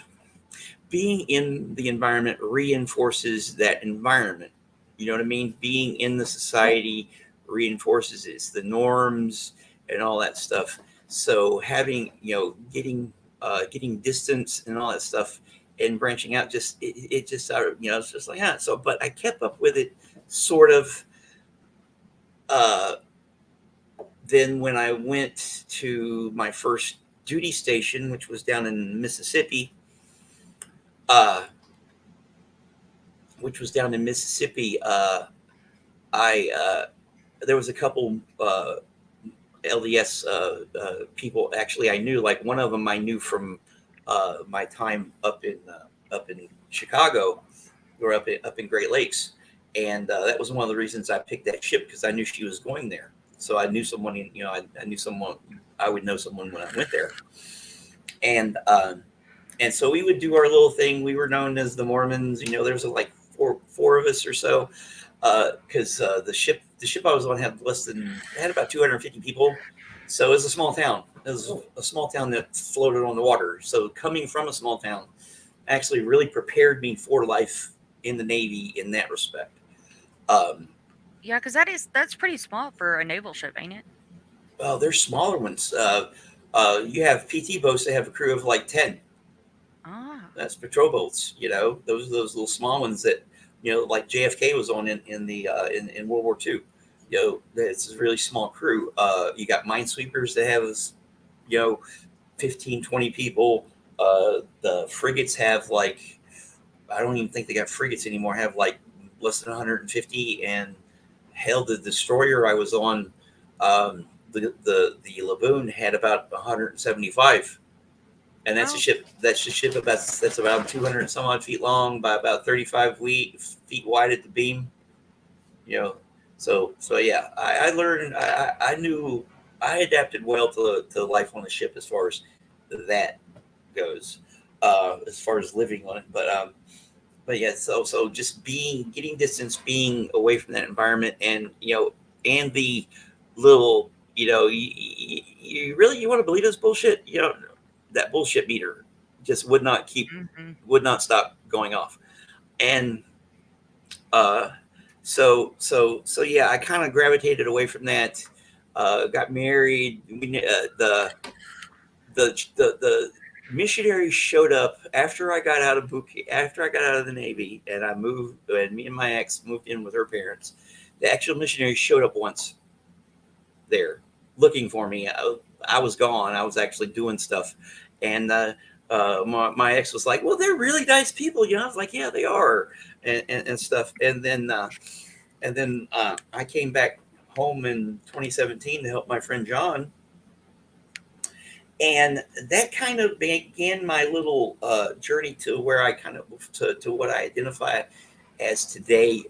Being in the environment reinforces that environment. You know what I mean? Being in the society reinforces it. It's the norms and all that stuff. So having, getting distance and all that stuff and branching out, just it just it's just like, yeah. So but I kept up with it sort of. uh then when I went to my first duty station, which was down in Mississippi, uh I there was a couple LDS people. Actually, I knew like one of them I knew from my time up in Chicago or up in Great Lakes, and that was one of the reasons I picked that ship because I knew she was going there. So I knew someone, I knew someone. I would know someone when I went there, and and so we would do our little thing. We were known as the Mormons. There's like four of us or so, because the ship I was on had about 250 people, so it was a small town. It was a small town that floated on the water. So coming from a small town actually really prepared me for life in the Navy in that respect. Um, Yeah, because that's pretty small for a naval ship, ain't it? well, there's smaller ones. You have PT boats that have a crew of like 10. Ah, That's patrol boats. Those little small ones that like JFK was on in World War II. It's a really small crew. You got minesweepers that have 15, 20 people. The frigates have like, I don't even think they got frigates anymore. Have like less than 150. And hell, the destroyer I was on, the Laboon had about 175. And that's a well, ship. That's a ship that's about 200 and some odd feet long by about 35 feet wide at the beam. You know, so yeah, I learned. I knew I adapted well to life on the ship as far as that goes, as far as living on it. But yeah, so just getting distance, being away from that environment, and and the little, you want to believe this bullshit, that bullshit meter just hmm. would not stop going off, and uh, so yeah, I kind of gravitated away from that. Got married. The missionaries showed up after I got out of after I got out of the Navy, and I moved, and me and my ex moved in with her parents. The actual missionaries showed up once there, looking for me. I was gone. I was actually doing stuff, and my ex was like, "Well, they're really nice people." I was like, "Yeah, they are," and stuff. And then I came back home in 2017 to help my friend John, and that kind of began my little journey to where I kind of to what I identify as today.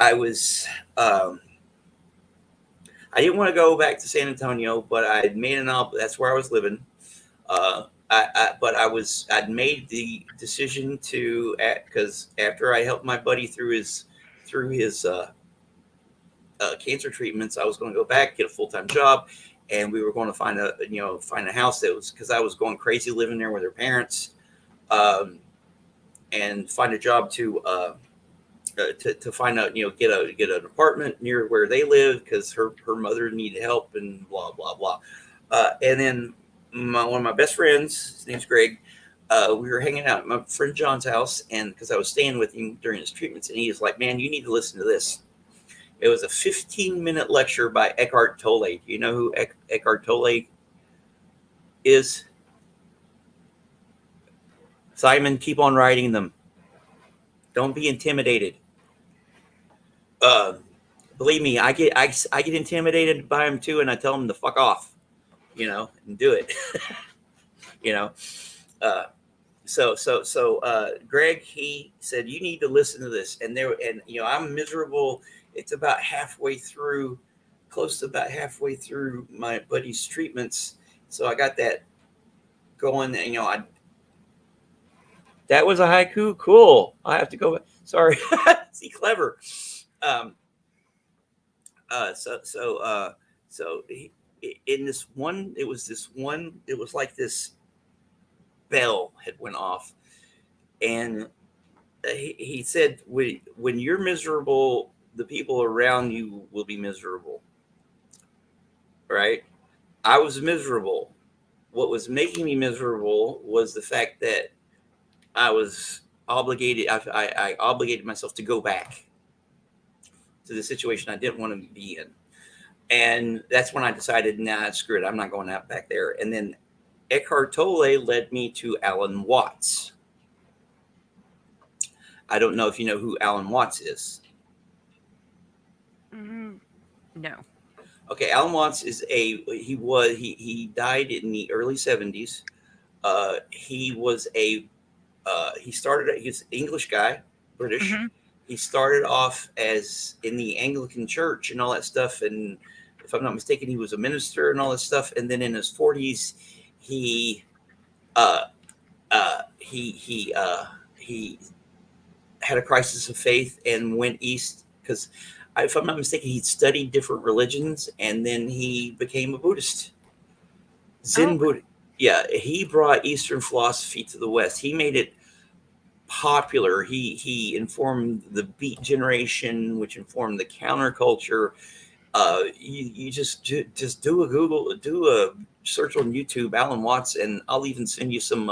I was I didn't want to go back to San Antonio, but I had made an op. That's where I was living. But I'd made the decision to, because after I helped my buddy through his cancer treatments, I was going to go back, get a full time job, and we were going to find a house that was, because I was going crazy living there with her parents, um, and find a job to find out, get an apartment near where they live because her mother needed help and blah blah blah. And then one of my best friends, his name's Greg. We were hanging out at my friend John's house, and because I was staying with him during his treatments, and he was like, "Man, you need to listen to this." It was a 15-minute lecture by Eckhart Tolle. Do you know who Eckhart Tolle is? Simon, keep on writing them. Don't be intimidated. Uh, Believe me, I get intimidated by him too, and I tell him to fuck off, and do it. you know. Uh, Greg, he said you need to listen to this, and I'm miserable. It's about halfway through, close to about halfway through my buddy's treatments, so I got that going. And that was a haiku. Cool. I have to go. Sorry. See, clever. Um, so so so in this one, it was like this bell had went off, and he said, when you're miserable, the people around you will be miserable, right? I was miserable. What was making me miserable was the fact that I was obligated. I obligated myself to go back to the situation I didn't want to be in, and that's when I decided, nah, screw it, I'm not going out back there. And then Eckhart Tolle led me to Alan Watts. I don't know if you know who Alan Watts is. Mm, no. Okay, Alan Watts is he died in the early 70s. He was a he's an English guy, British. Hmm. He started off as in the Anglican Church and all that stuff, and if I'm not mistaken, he was a minister and all that stuff. And then in his 40s, he uh, he had a crisis of faith and went east because, if I'm not mistaken, he'd studied different religions and then he became a Buddhist, Oh, Zen Buddha. Yeah, he brought Eastern philosophy to the West. He made it popular. He informed the Beat Generation, which informed the counterculture. You just do a Google, do a search on YouTube, Alan Watts, and I'll even send you some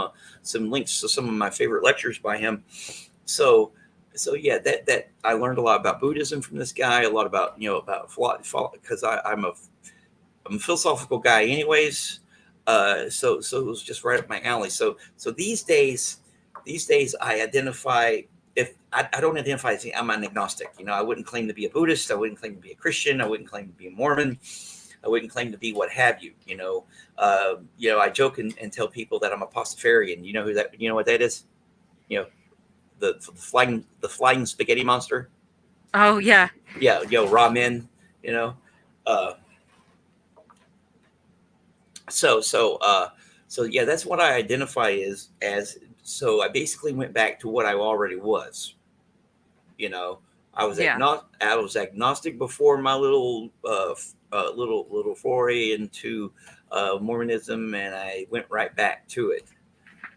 links to some of my favorite lectures by him. So yeah, that I learned a lot about Buddhism from this guy, a lot about about because I'm a philosophical guy anyways. So it was just right up my alley. So these days I identify, if I don't identify as I'm an agnostic. I wouldn't claim to be a Buddhist. I wouldn't claim to be a Christian. I wouldn't claim to be a Mormon. I wouldn't claim to be what have you. I joke and tell people that I'm a Pastafarian. You know who that? You know what that is? You know, the flying spaghetti monster. oh yeah, Yeah, ramen. You know, uh, so so uh so yeah, that's what I identify as. So I basically went back to what I already was. You know, yeah, I was agnostic before my little foray into Mormonism, and I went right back to it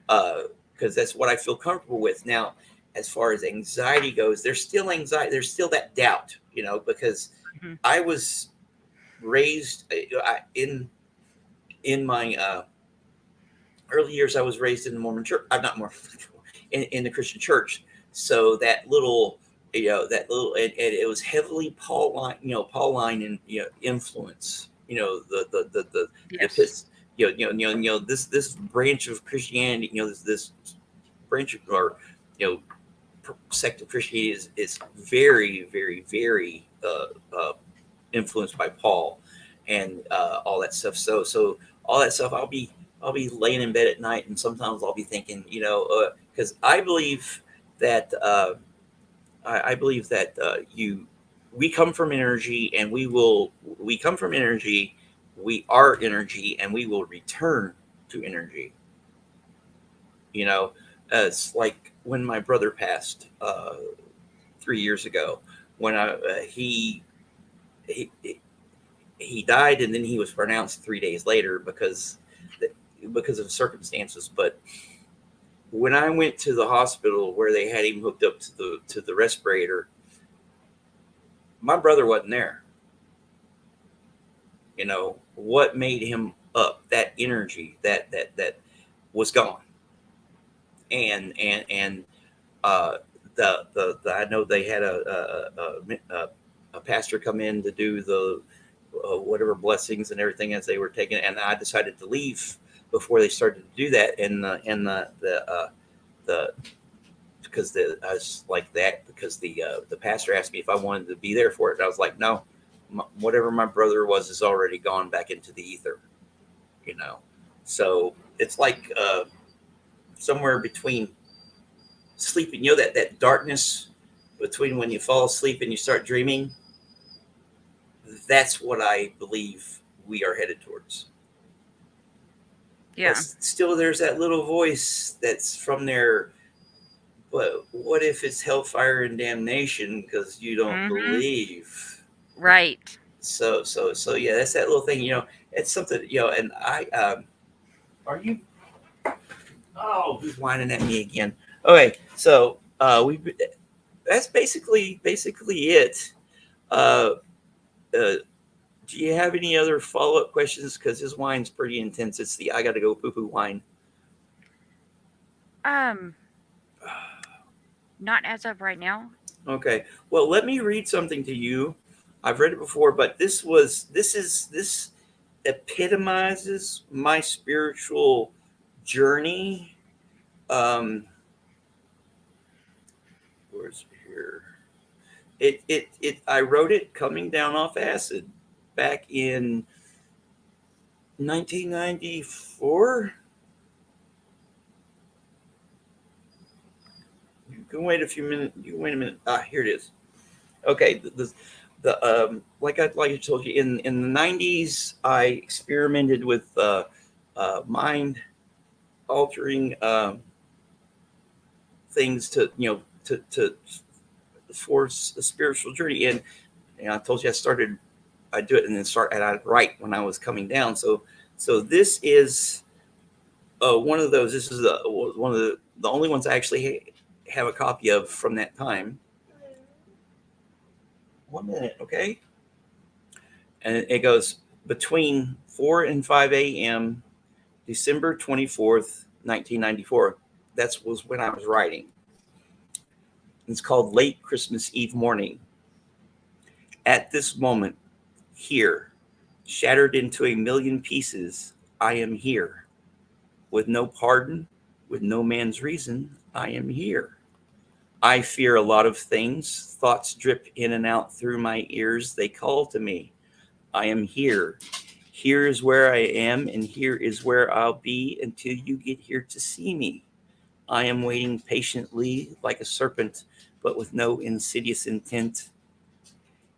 because that's what I feel comfortable with now. As far as anxiety goes, there's still anxiety. There's still that doubt, because hmm, I was raised in my early years. I was raised in the Mormon church. I'm not Mormon, in the Christian church. So and it was heavily Pauline, Pauline and influence. The yes, this branch of Christianity. This branch or you know sect of Christianity is very very very influenced by Paul and all that stuff. So all that stuff, I'll be laying in bed at night, and sometimes I'll be thinking, because I believe that I believe that we come from energy, and we come from energy, we are energy, and we will return to energy. You know, it's like when my brother passed 3 years ago, when he he died, and then he was pronounced 3 days later because of circumstances. But when I went to the hospital where they had him hooked up to the respirator, my brother wasn't there. What made him up? That energy that was gone. And uh, the I know they had a pastor come in to do the whatever blessings and everything as they were taking it, and I decided to leave before they started to do that, the because I was like that because the pastor asked me if I wanted to be there for it, and I was like, no, whatever my brother was is already gone back into the ether, you know. So it's like somewhere between sleeping, that darkness between when you fall asleep and you start dreaming. That's what I believe we are headed towards. But yeah, still, there's that little voice that's from there. But what if it's hellfire and damnation because you don't hmm, believe? right. So yeah, that's that little thing. It's something. And I are you? Oh, he's whining at me again. Okay, so we that's basically it. Uh, uh, do you have any other follow up questions? Because his whine's pretty intense. It's the I gotta go poo poo whine. Um, not as of right now. Okay. Well, let me read something to you. I've read it before, but this epitomizes my spiritual journey. Um, where's here? I wrote it coming down off acid. back in 1994. You can wait a few minutes. You can wait a minute. Ah, here it is. Okay, like I told you in the 90s, I experimented with mind altering things to to force a spiritual journey. And I told you I do it and then start and I write when I was coming down. So this is one of those. This is one of the only ones I actually have a copy of from that time. 1 minute, okay. And it goes between 4 and 5 a.m. December 24th, 1994. That was when I was writing. It's called Late Christmas Eve Morning. At this moment, here, shattered into a million pieces, I am here. With no pardon, with no man's reason, I am here. I fear a lot of things. Thoughts drip in and out through my ears. They call to me. I am here. Here is where I am, and here is where I'll be until you get here to see me. I am waiting patiently like a serpent, but with no insidious intent.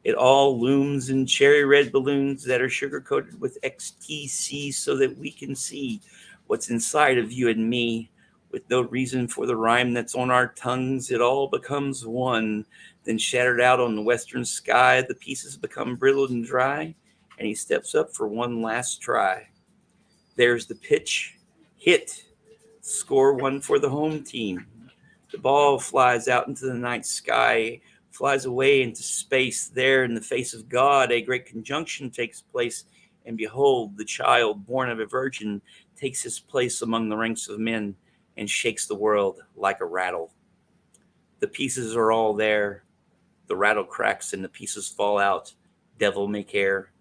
It all looms in cherry red balloons that are sugar coated with XTC so that we can see what's inside of you and me. With no reason for the rhyme that's on our tongues, it all becomes one. Then shattered out on the western sky, the pieces become brittle and dry, and he steps up for one last try. There's the pitch, hit, score one for the home team. The ball flies out into the night sky, flies away into space. There, in the face of God, a great conjunction takes place. And behold, the child born of a virgin takes his place among the ranks of men and shakes the world like a rattle. The pieces are all there. The rattle cracks and the pieces fall out. Devil may care.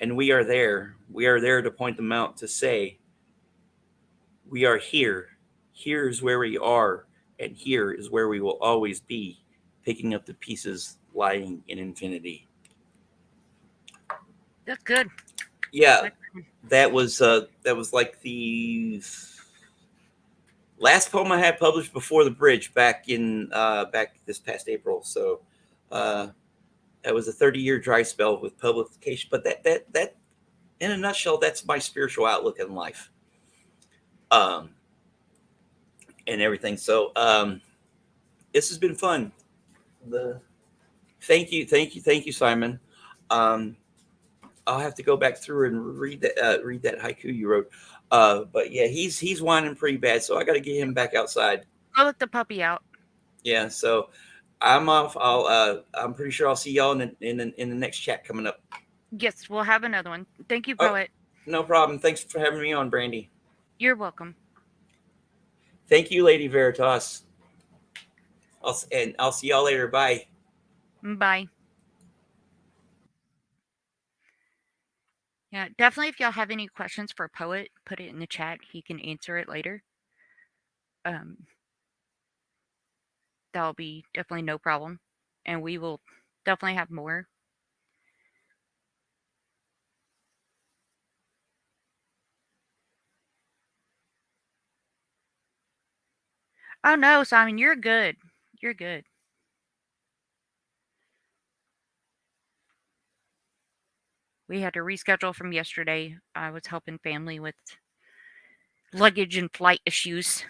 And we are there. We are there to point them out, to say, we are here. Here is where we are, and here is where we will always be, picking up the pieces lying in infinity. That's good. Yeah, Like, that was like the last poem I had published before the bridge back this past April. So uh, that was a 30-year dry spell with publication. But that in a nutshell, that's my spiritual outlook in life. Um, and everything. So this has been fun. The thank you, Simon. Um, I'll have to go back through and read that haiku you wrote. But yeah, he's whining pretty bad, so I got to get him back outside. go let the puppy out. Yeah, so I'm off. I'm pretty sure I'll see y'all in the next chat coming up. Yes, we'll have another one. Thank you, Oh, poet. no problem. Thanks for having me on, Brandy. You're welcome. Thank you, Lady Veritas. I'll see y'all later. Bye. Bye. Yeah, definitely. If y'all have any questions for poet, put it in the chat. He can answer it later. Um, that'll be definitely no problem, and we will definitely have more. Oh no, Simon, you're good. You're good. We had to reschedule from yesterday. I was helping family with luggage and flight issues.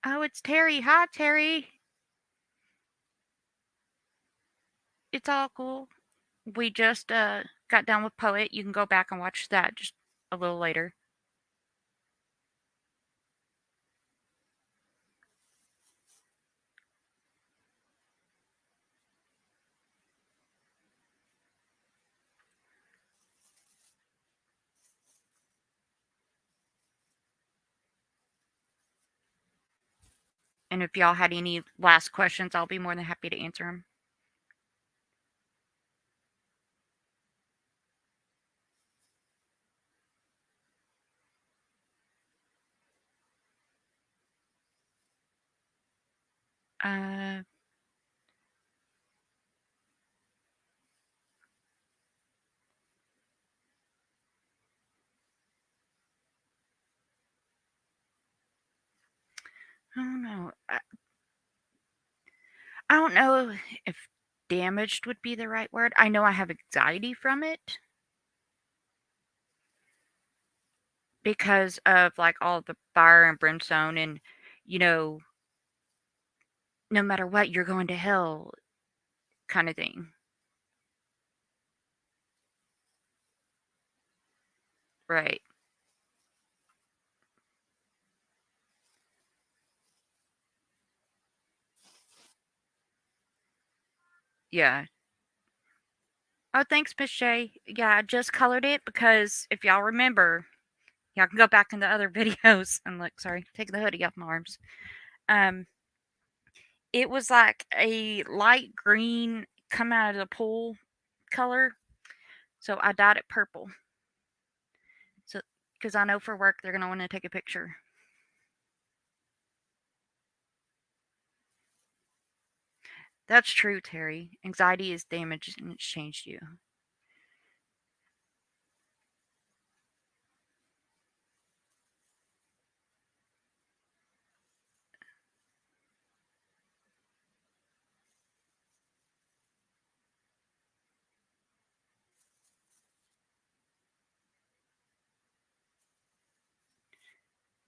Oh, it's Terry. Hi, Terry. It's all cool. We just got done with Poet. You can go back and watch that just a little later. And if y'all had any last questions, I'll be more than happy to answer them. Uh, I don't know. I don't know if damaged would be the right word. I know I have anxiety from it because of like all the fire and brimstone and you know, no matter what, you're going to hell kind of thing. Right. Yeah. Oh, thanks, Miss Shay. Yeah, I just colored it because if y'all remember, y'all can go back in the other videos and look. Sorry, take the hoodie off my arms. Um, it was like a light green come out of the pool color, so I dyed it purple. So, because I know for work they're gonna want to take a picture. That's true, Terry. Anxiety is damaged and it's changed you.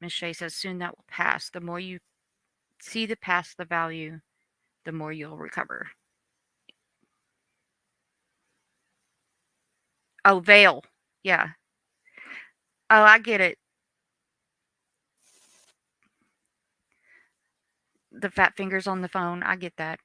Miss Shea says soon that will pass. The more you see the past, the value, the more you'll recover. Oh, veil. Yeah. Oh, I get it. The fat fingers on the phone. I get that.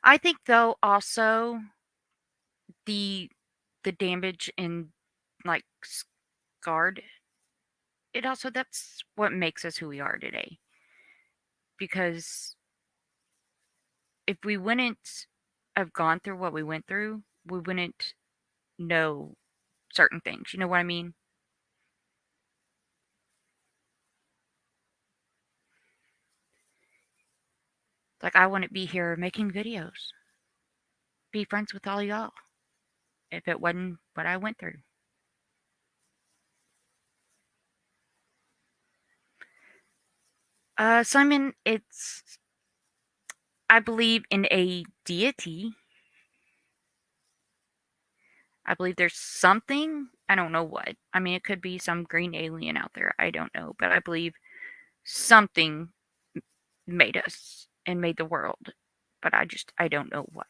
I think though also the the damage and like scarred it also that's what makes us who we are today. Because if we wouldn't have gone through what we went through, we wouldn't know certain things. You know what I mean? Like I wouldn't be here making videos, be friends with all y'all if it wasn't what I went through. Simon, it's I believe in a deity. I believe there's something. I don't know what. I mean, it could be some green alien out there. I don't know, but I believe something made us and made the world. But I don't know what.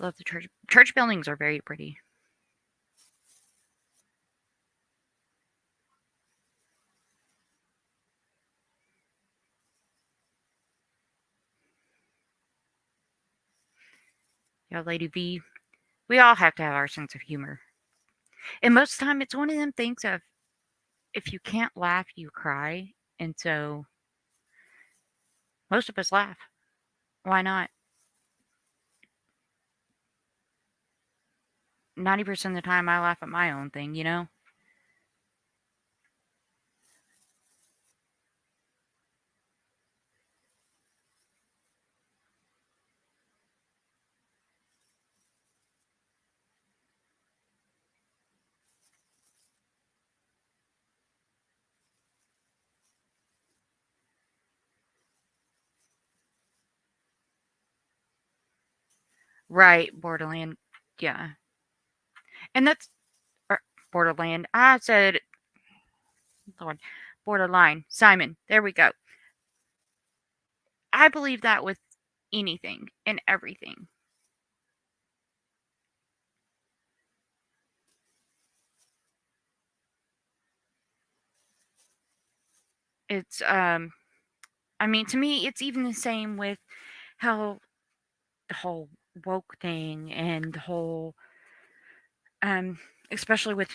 Love the church. Church buildings are very pretty. Yeah, Lady V. We all have to have our sense of humor. And most of the time, it's one of them things of if you can't laugh, you cry. And so most of us laugh. Why not? 90% of the time, I laugh at my own thing, you know? Right, Borderland. Yeah. And that's er, Borderland. I said, Lord, borderline. Simon. There we go. I believe that with anything and everything. It's, I mean, to me, it's even the same with how the whole woke thing and the whole, um, especially with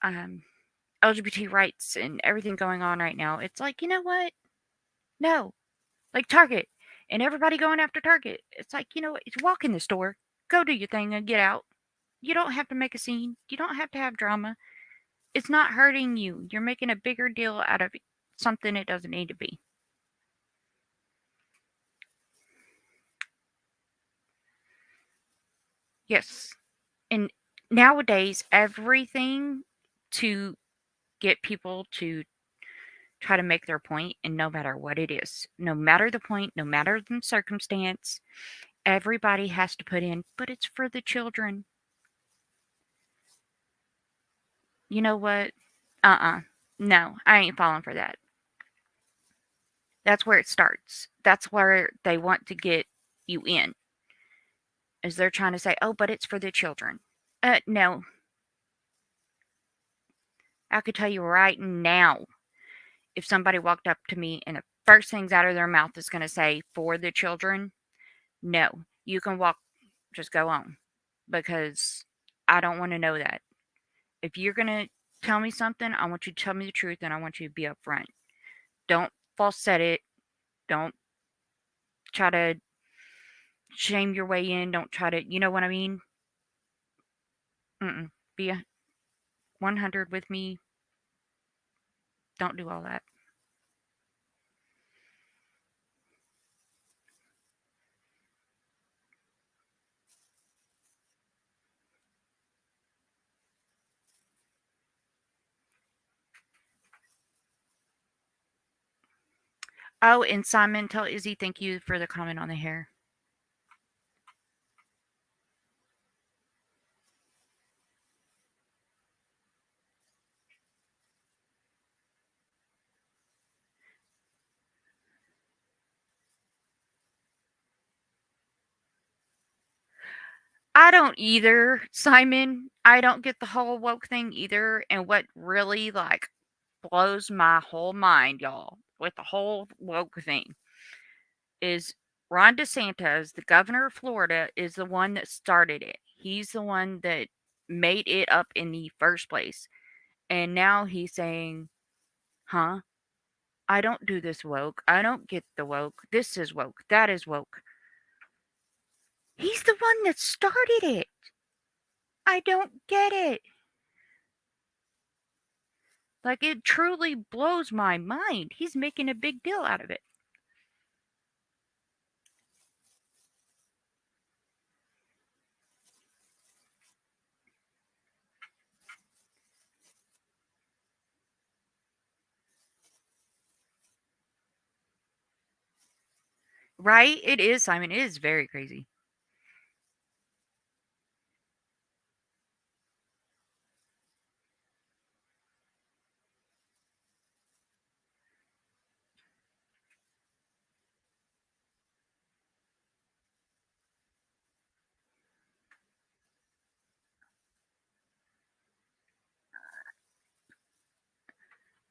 um, LGBT rights and everything going on right now. It's like, you know what? No, like Target and everybody going after Target. It's like, you know what? It's walk in the store, go do your thing and get out. You don't have to make a scene. You don't have to have drama. It's not hurting you. You're making a bigger deal out of something it doesn't need to be. Yes. And nowadays, everything to get people to try to make their point, and no matter what it is, no matter the point, no matter the circumstance, everybody has to put in, but it's for the children. You know what? No, I ain't falling for that. That's where it starts. That's where they want to get you in. Is they're trying to say, "Oh, but it's for the children." No. I could tell you right now, if somebody walked up to me and the first things out of their mouth is going to say "for the children," no. You can walk, just go on, because I don't want to know that. If you're going to tell me something, I want you to tell me the truth, and I want you to be upfront. Don't falset it. Don't try to shame your way in. Don't try to, you know what I mean? Mm-mm. Be 100 with me. Don't do all that. Oh, and Simon, tell Izzy thank you for the comment on the hair. I don't either, Simon. I don't get the whole woke thing either. And what really like blows my whole mind, y'all, with the whole woke thing is Ron DeSantis, the governor of Florida, is the one that started it. He's the one that made it up in the first place. And now he's saying, huh? I don't do this woke. I don't get the woke. This is woke. That is woke. He's the one that started it. I don't get it. Like, it truly blows my mind. He's making a big deal out of it. Right? It is, Simon. It is very crazy.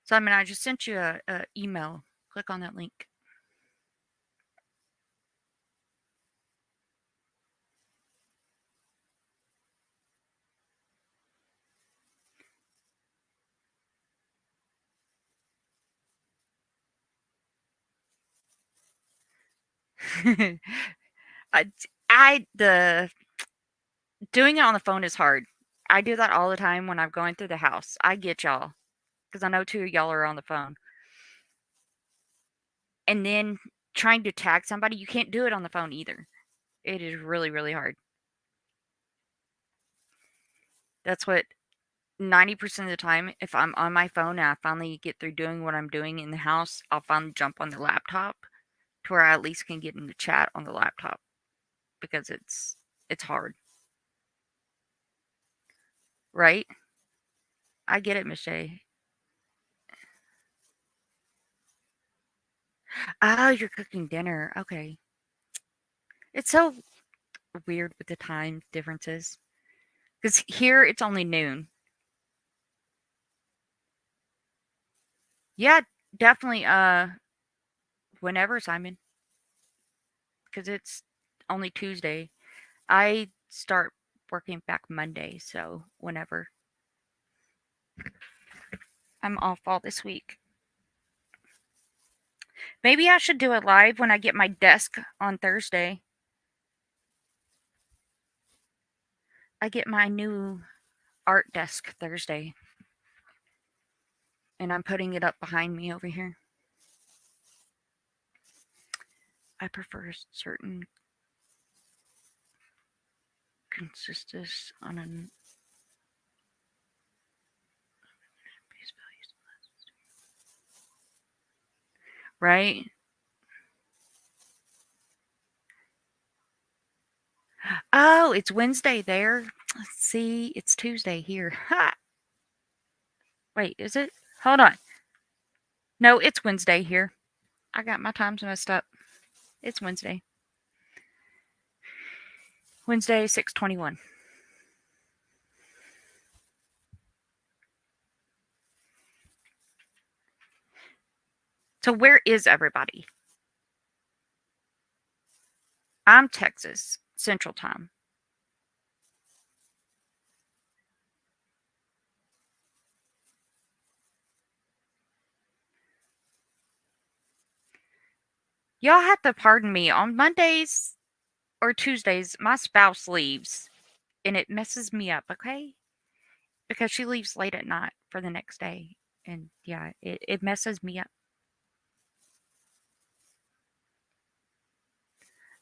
Simon, I just sent you a email. Click on that link. I, the doing it on the phone is hard. I do that all the time when I'm going through the house. I get y'all because I know two of y'all are on the phone. And then trying to tag somebody, you can't do it on the phone either. It is really, really hard. That's what 90% of the time, if I'm on my phone and I finally get through doing what I'm doing in the house, I'll finally jump on the laptop to where I at least can get in the chat on the laptop because it's hard, right? I get it, Miss J. Oh, you're cooking dinner. Okay. It's so weird with the time differences because here it's only noon. Yeah, definitely. Whenever, Simon, because it's only Tuesday. I start working back Monday, so whenever. I'm off all this week. Maybe I should do it live when I get my desk on Thursday. I get my new art desk Thursday, and I'm putting it up behind me over here. I prefer certain consistency on a piece of right? Oh, it's Wednesday there. See, it's Tuesday here. Ha! Wait, is it? Hold on. No, it's Wednesday here. I got my times messed up. It's Wednesday. Wednesday, 6:21. So where is everybody? I'm Texas, Central Time. Y'all have to pardon me. On Mondays or Tuesdays, my spouse leaves and it messes me up, okay? Because she leaves late at night for the next day. And yeah, it messes me up.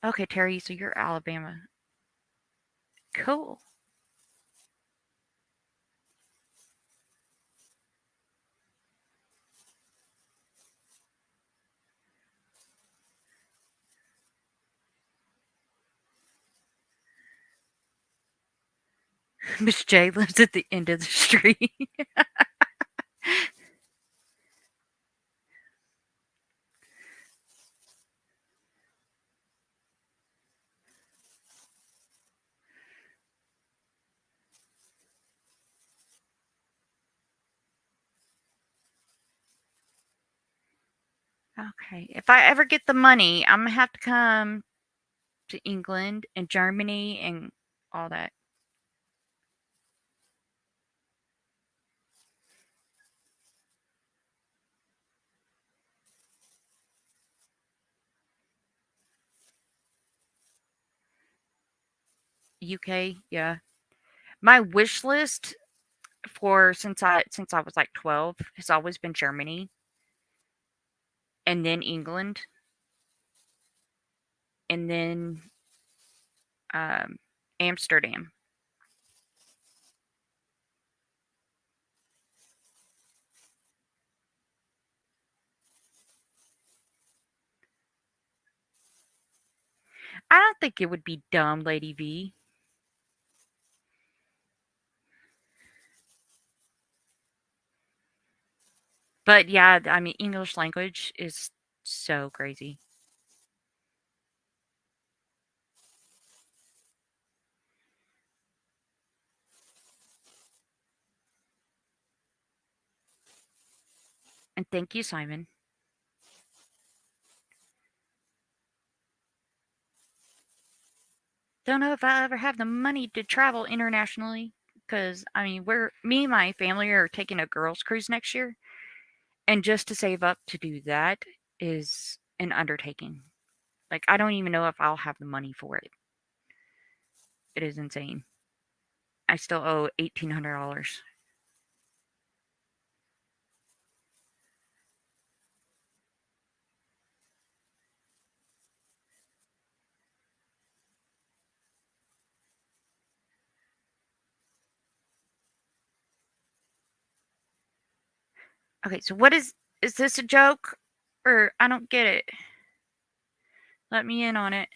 Okay, Terry, so you're Alabama. Cool. Miss J lives at the end of the street. Okay. If I ever get the money, I'm gonna have to come to England and Germany and all that. UK, yeah. My wish list for since I was like 12 has always been Germany and then England and then um, Amsterdam. I don't think it would be dumb, Lady V. But yeah, I mean, English language is so crazy. And thank you, Simon. Don't know if I ever have the money to travel internationally because I mean, me and my family are taking a girls' cruise next year, and just to save up to do that is an undertaking. Like, I don't even know if I'll have the money for it. It is insane. I still owe $1,800. Okay, so is this a joke? Or I don't get it. Let me in on it.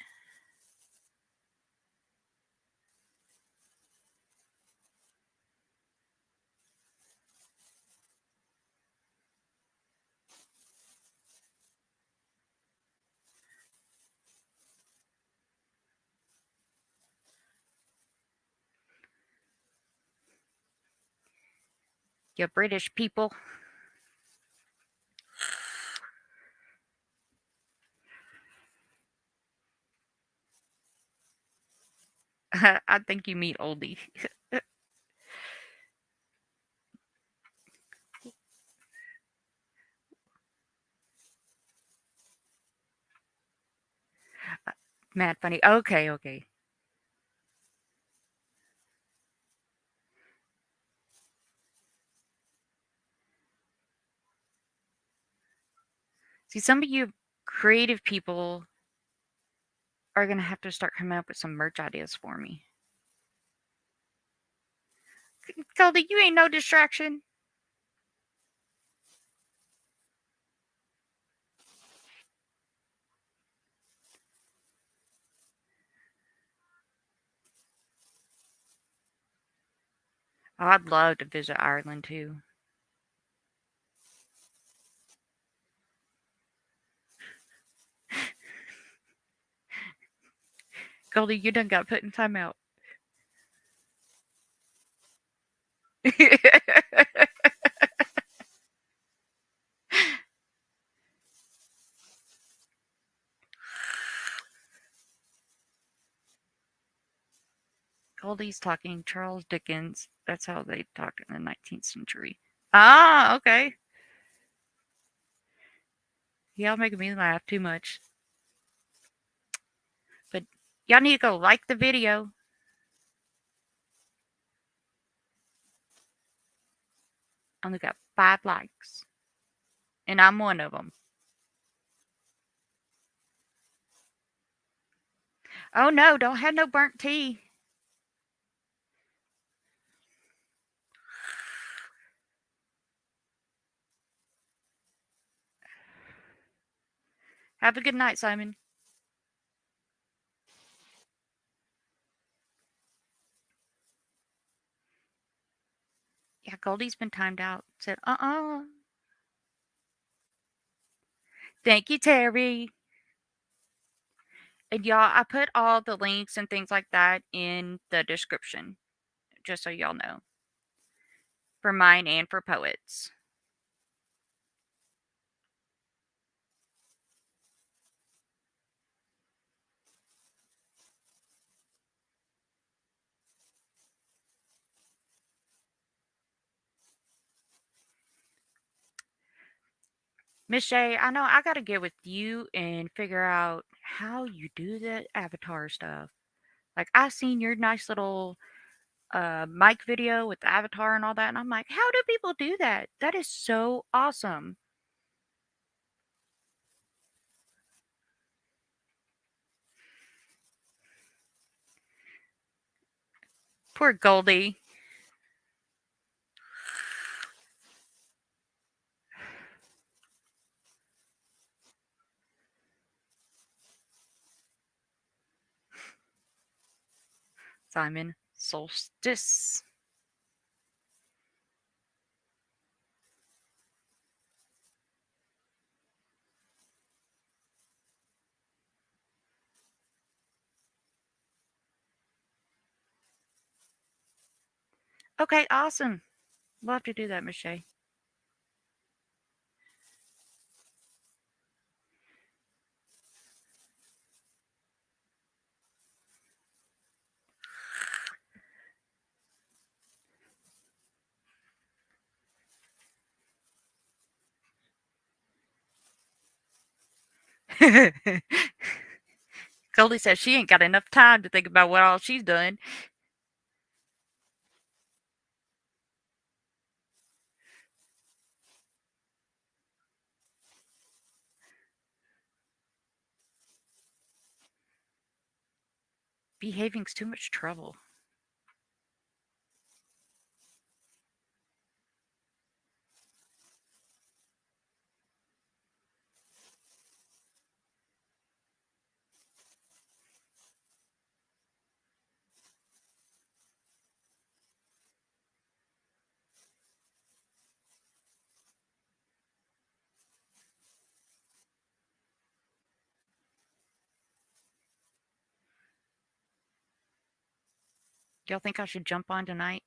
You British people. I think you mean oldie. Mad funny. Okay, okay. See, some of you creative people are gonna have to start coming up with some merch ideas for me. Goldie, you ain't no distraction. Oh, I'd love to visit Ireland too. Goldie, you done got put in timeout. Goldie's talking Charles Dickens. That's how they talked in the 19th century. Ah, okay. Y'all making me laugh too much. But y'all need to go like the video. Only got 5 likes. And I'm one of them. Oh no, don't have no burnt tea. Have a good night, Simon. Yeah, Goldie's been timed out. Said, Thank you, Terry. And y'all, I put all the links and things like that in the description, just so y'all know. For mine and for poets. Miss Shay, I know I gotta get with you and figure out how you do that avatar stuff. Like I seen your nice little mic video with the avatar and all that, and I'm like, how do people do that? That is so awesome. Poor Goldie. Simon Solstice. Okay, awesome. We'll have to do that, Miss Shay. Goldie says she ain't got enough time to think about what all she's done. Behaving's too much trouble. Y'all think I should jump on tonight?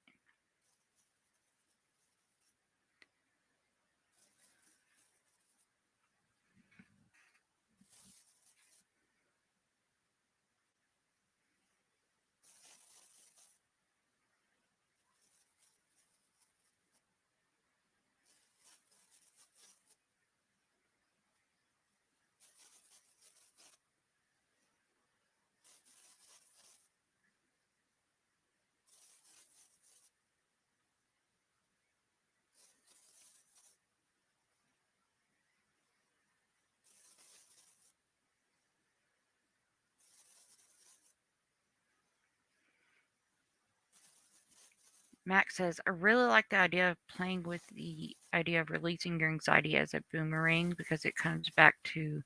Max says, I really like the idea of playing with the idea of releasing your anxiety as a boomerang because it comes back to,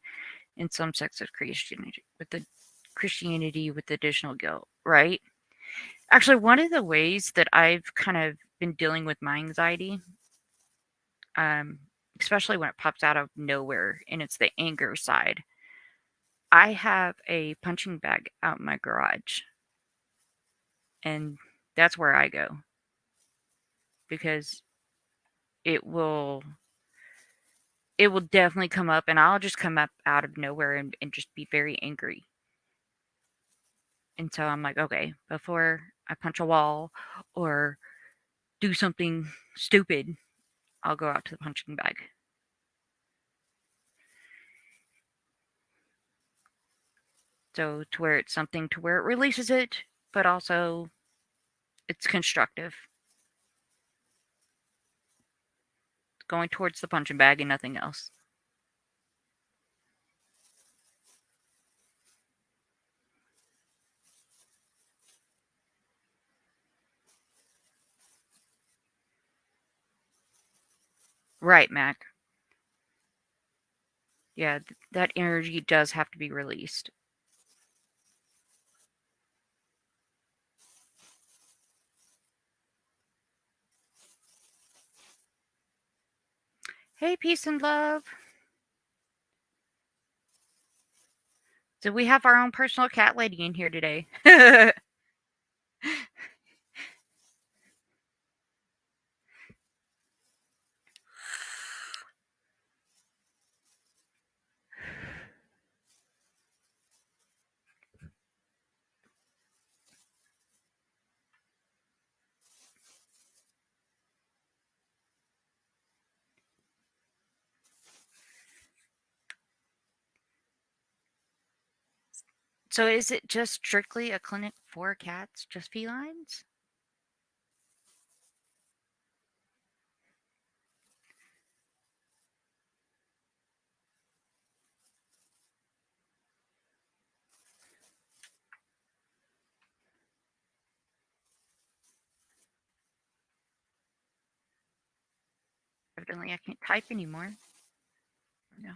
in some sects of Christianity with additional guilt, right? Actually, one of the ways that I've kind of been dealing with my anxiety, um, especially when it pops out of nowhere and it's the anger side, I have a punching bag out in my garage, and that's where I go because it will it will definitely come up, and I'll just come up out of nowhere and just be very angry. And so I'm like, okay, before I punch a wall or do something stupid, I'll go out to the punching bag. So to where it's something to where it releases it, but also it's constructive. Going towards the punching bag and nothing else. Right, Mac. Yeah, that energy does have to be released. Hey, peace and love. So we have our own personal cat lady in here today. So is it just strictly a clinic for cats, just felines? Evidently, I can't type anymore. No.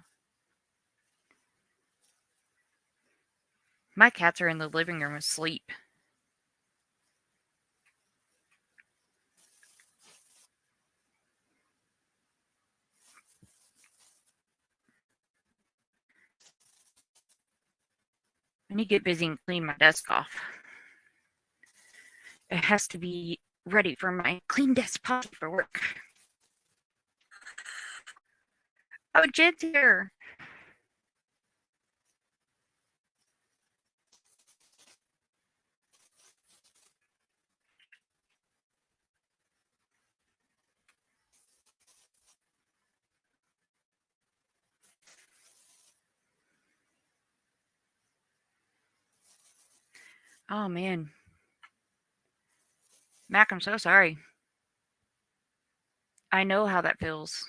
My cats are in the living room asleep. I need to get busy and clean my desk off. It has to be ready for my clean desk policy for work. Oh, Jed's here. Oh, man. Mac, I'm so sorry. I know how that feels.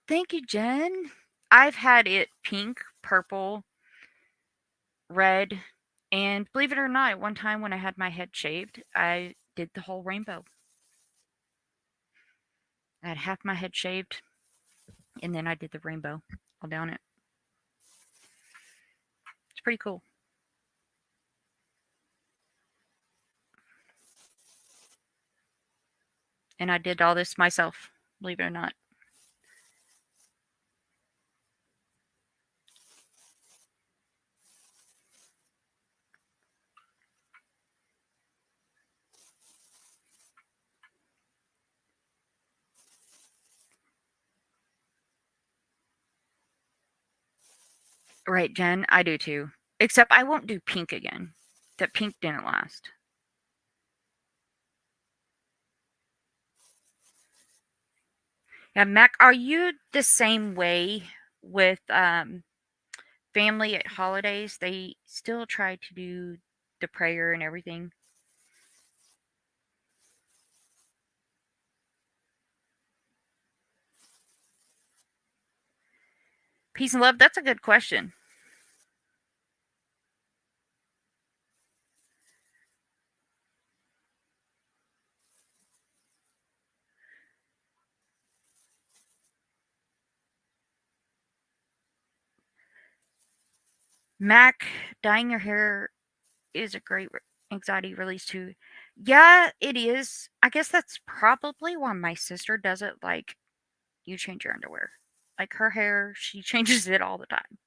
Thank you, Jen. I've had it pink, purple, red, and believe it or not, one time when I had my head shaved, I did the whole rainbow. I had half my head shaved, and then I did the rainbow all down it. It's pretty cool. And I did all this myself, believe it or not. Right, Jen, I do too. Except I won't do pink again. That pink didn't last. Yeah, Mac, are you the same way with family at holidays? They still try to do the prayer and everything. Peace and love. That's a good question. Mac, dyeing your hair is a great anxiety release too. Yeah, it is. I guess that's probably why my sister does it. Like, you change your underwear. Like her hair, she changes it all the time.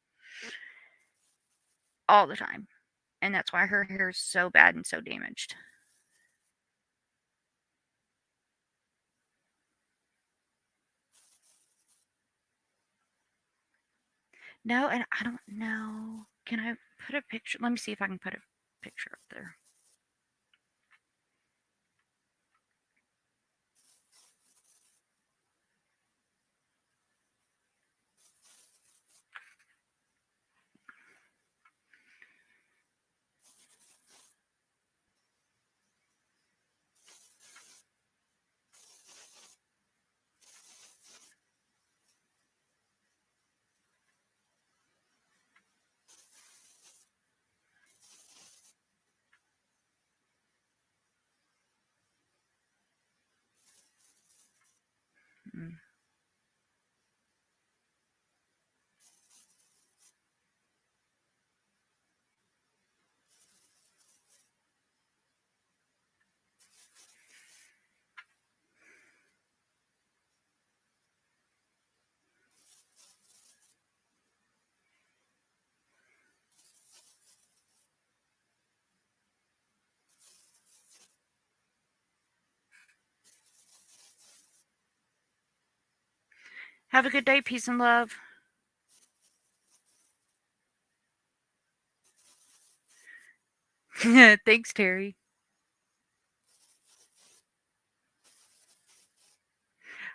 All the time. And that's why her hair is so bad and so damaged. No, and I don't know. Can I put a picture? Let me see if I can put a picture up there. Mm. Have a good day. Peace and love. Thanks, Terry.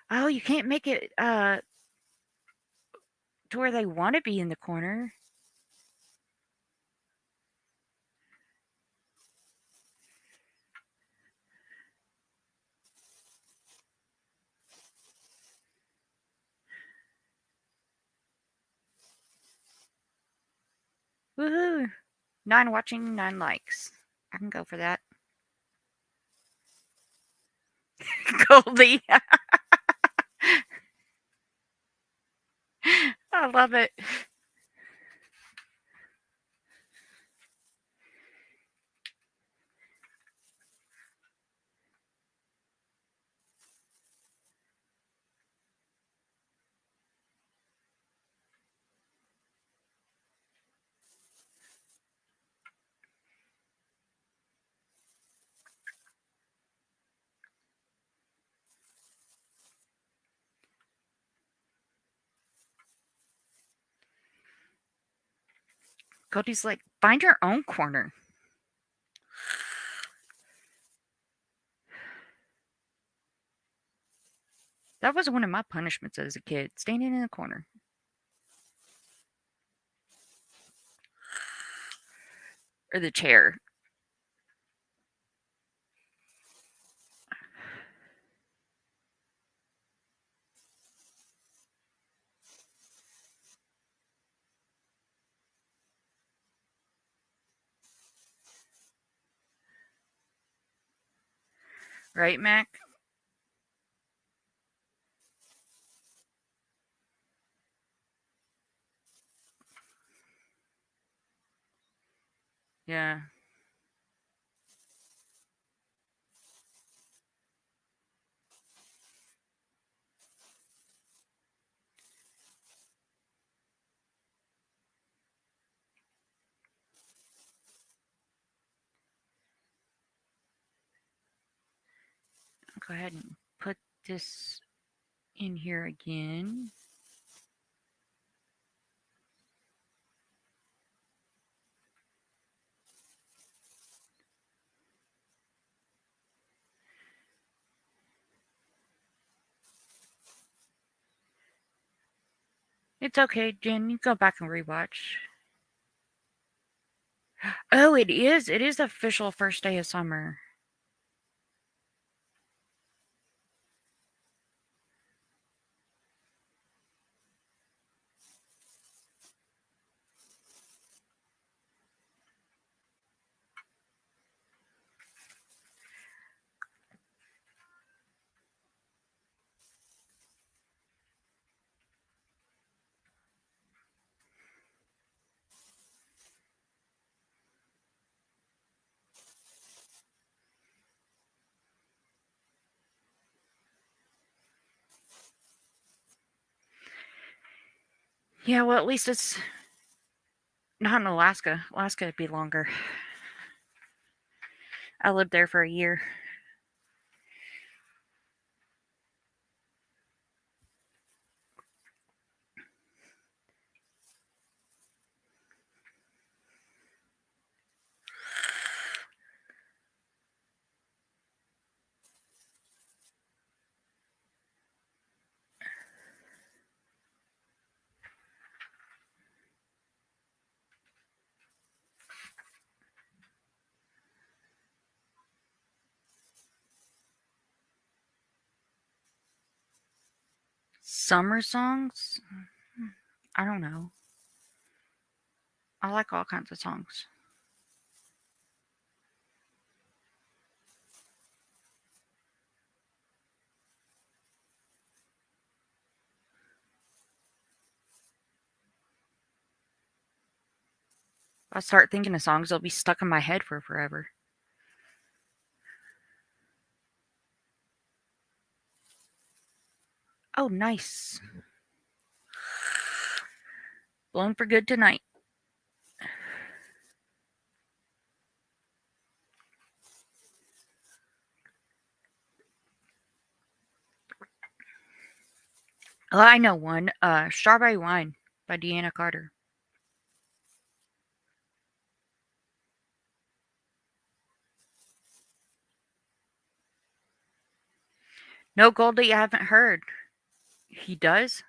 Oh, you can't make it to where they want to be in the corner. Woohoo! 9 watching, 9 likes. I can go for that. Goldie. I love it. Goldie's like, find your own corner. That was one of my punishments as a kid, standing in the corner. Or the chair. Right, Mac? Yeah. I'll go ahead and put this in here again. It's okay, Jen. You go back and rewatch. Oh, it is. It is the official first day of summer. Yeah, well, at least it's not in Alaska. Alaska would be longer. I lived there for a year. Summer songs? I don't know. I like all kinds of songs. If I start thinking of songs, they'll be stuck in my head for forever. Oh, nice. Blown for good tonight. Oh, I know one. Strawberry Wine by Deanna Carter. No gold that you haven't heard. He does?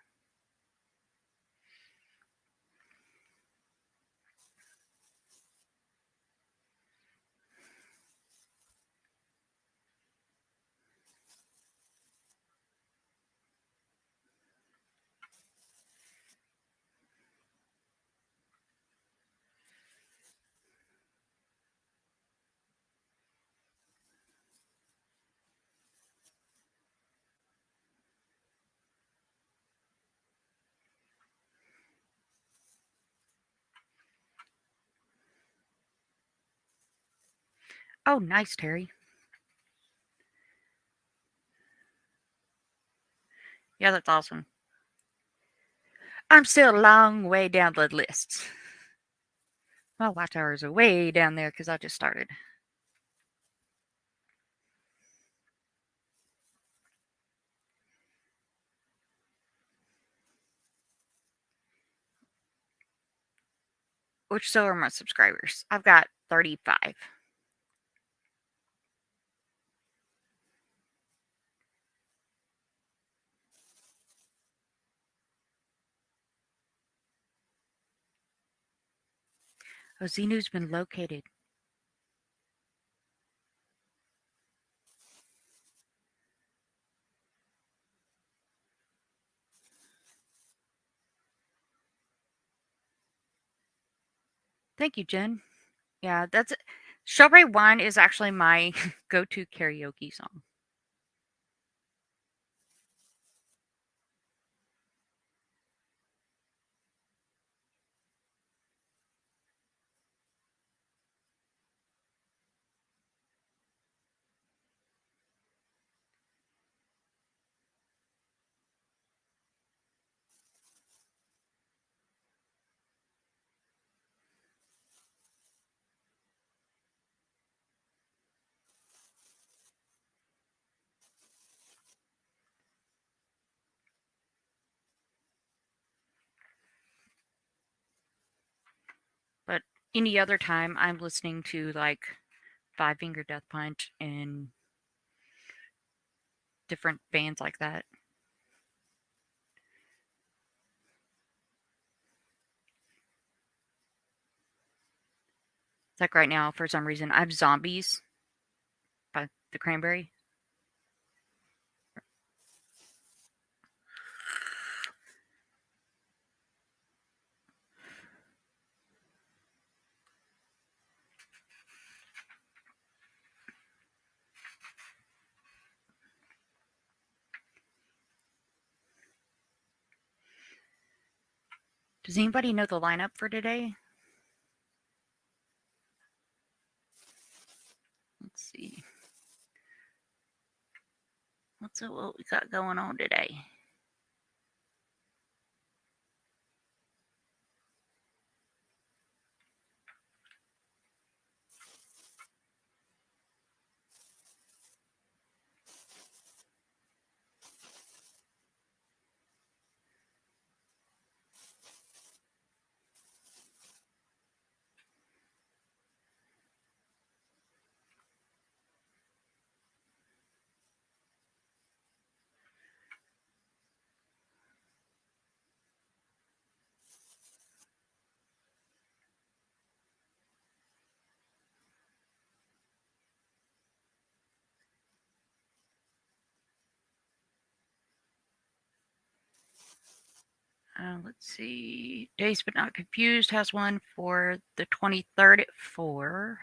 Oh, nice, Terry. Yeah, that's awesome. I'm still a long way down the list. My watch hours are way down there because I just started. Which so are my subscribers. I've got 35. Oh, Xenu's been located. Thank you, Jen. Yeah, that's it. Strawberry Wine is actually my go-to karaoke song. But any other time, I'm listening to like Five Finger Death Punch and different bands like that. It's like right now, for some reason, I have Zombies by the Cranberry. Does anybody know the lineup for today? Let's see. What we got going on today? Let's see. Days but Not Confused has one for the 23rd at 4.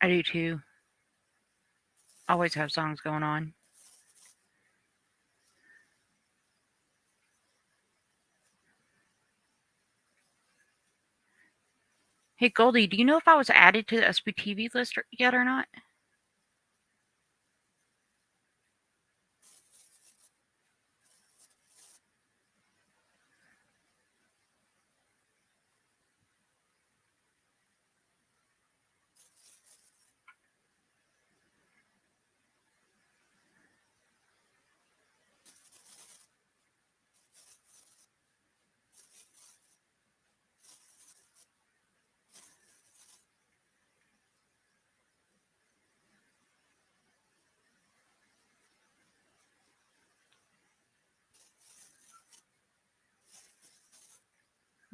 I do too. Always have songs going on. Hey Goldie, do you know if I was added to the SBTV list yet or not?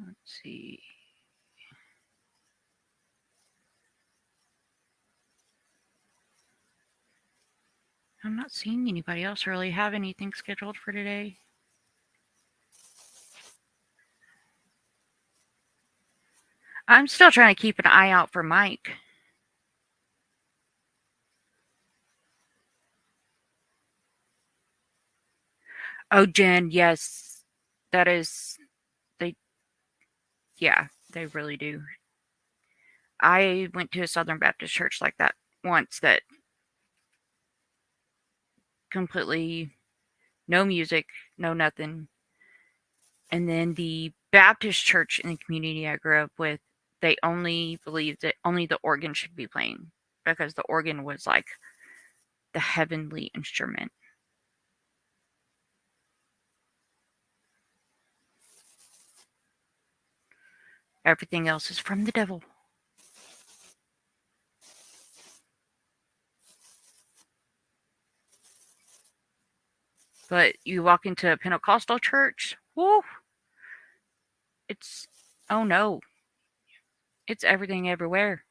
Let's see. I'm not seeing anybody else really have anything scheduled for today. I'm still trying to keep an eye out for Mike. Oh, Jen, yes. That is, they, yeah, they really do. I went to a Southern Baptist church like that once that completely no music, no nothing. And then the Baptist church in the community I grew up with, they only believed that only the organ should be playing because the organ was like the heavenly instrument. Everything else is from the devil. But you walk into a Pentecostal church, whoo, it's, oh no, it's everything everywhere.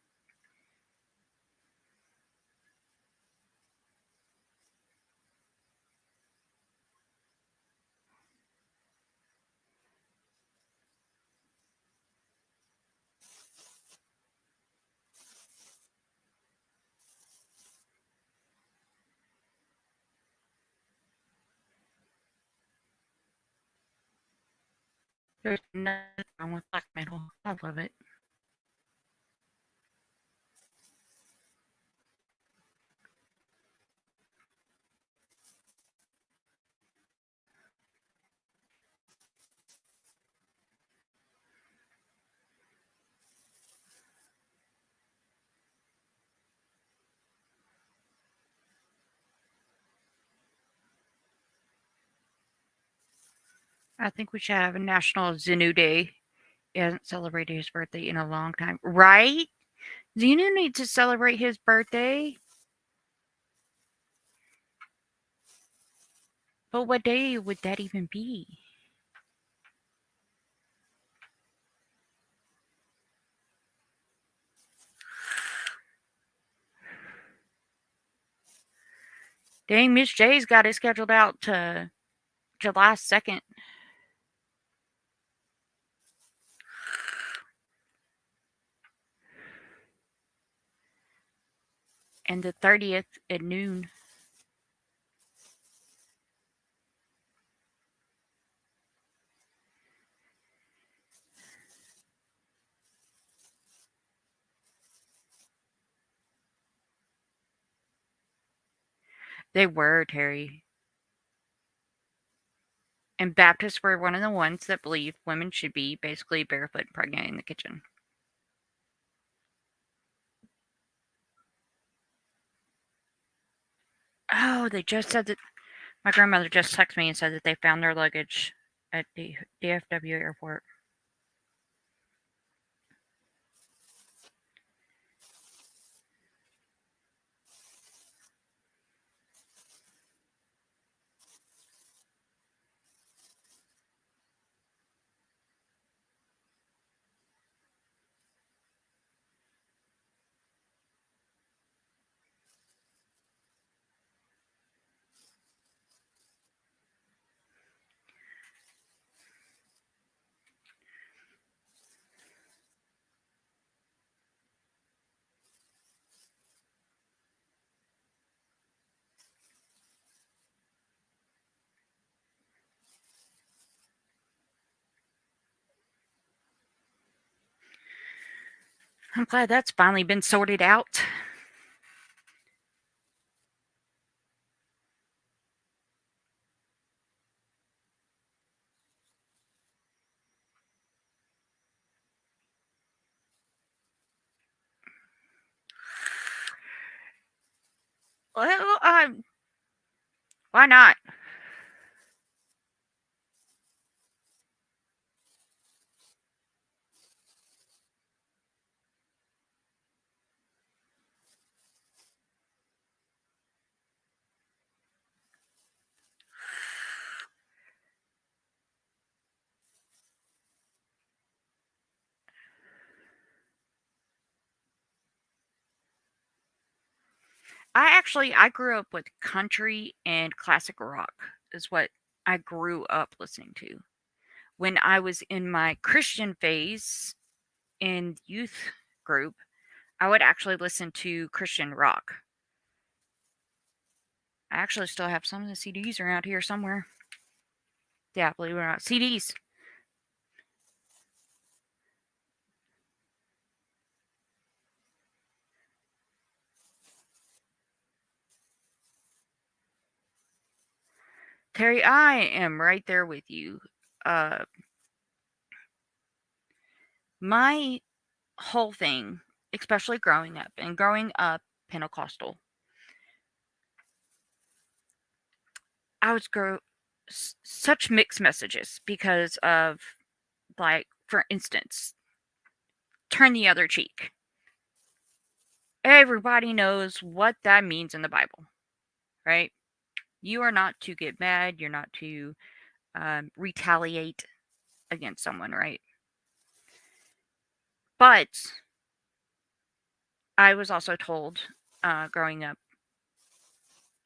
There's nothing wrong with black metal. I love it. I think we should have a National Xenu Day. He hasn't celebrated his birthday in a long time. Right? Xenu needs to celebrate his birthday. But what day would that even be? Dang, Miss J's got it scheduled out to July 2nd. And the 30th at noon. They were, Terry. And Baptists were one of the ones that believed women should be basically barefoot and pregnant in the kitchen. Oh, they just said that my grandmother just texted me and said that they found their luggage at the DFW airport. I'm glad that's finally been sorted out. Well, why not? I grew up with country and classic rock is what I grew up listening to. When I was in my Christian phase in youth group, I would actually listen to Christian rock. I actually still have some of the CDs around here somewhere. Yeah, believe it or not, CDs. Terry, I am right there with you. Uh, my whole thing, especially growing up Pentecostal, I was such mixed messages because of, like, for instance, turn the other cheek. Everybody knows what that means in the Bible, right? You are not to get mad. You're not to retaliate against someone, right? But I was also told growing up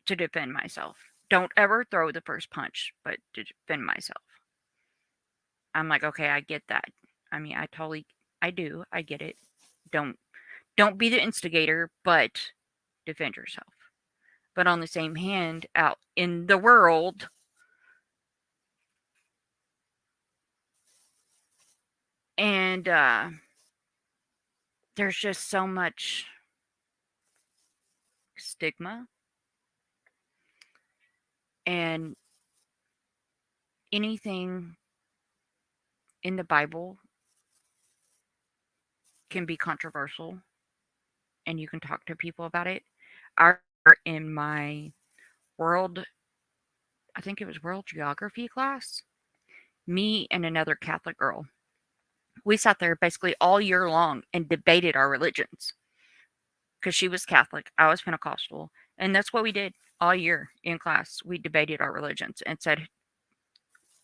to defend myself. Don't ever throw the first punch, but to defend myself. I'm like, okay, I get that. I mean, I do, I get it. Don't don't be the instigator, but defend yourself. But on the same hand, out in the world, and there's just so much stigma, and anything in the Bible can be controversial, and you can talk to people about it. I in my world, I think it was world geography class, me and another Catholic girl, we sat there basically all year long and debated our religions because she was Catholic, I was Pentecostal, and that's what we did all year in class. We debated our religions and said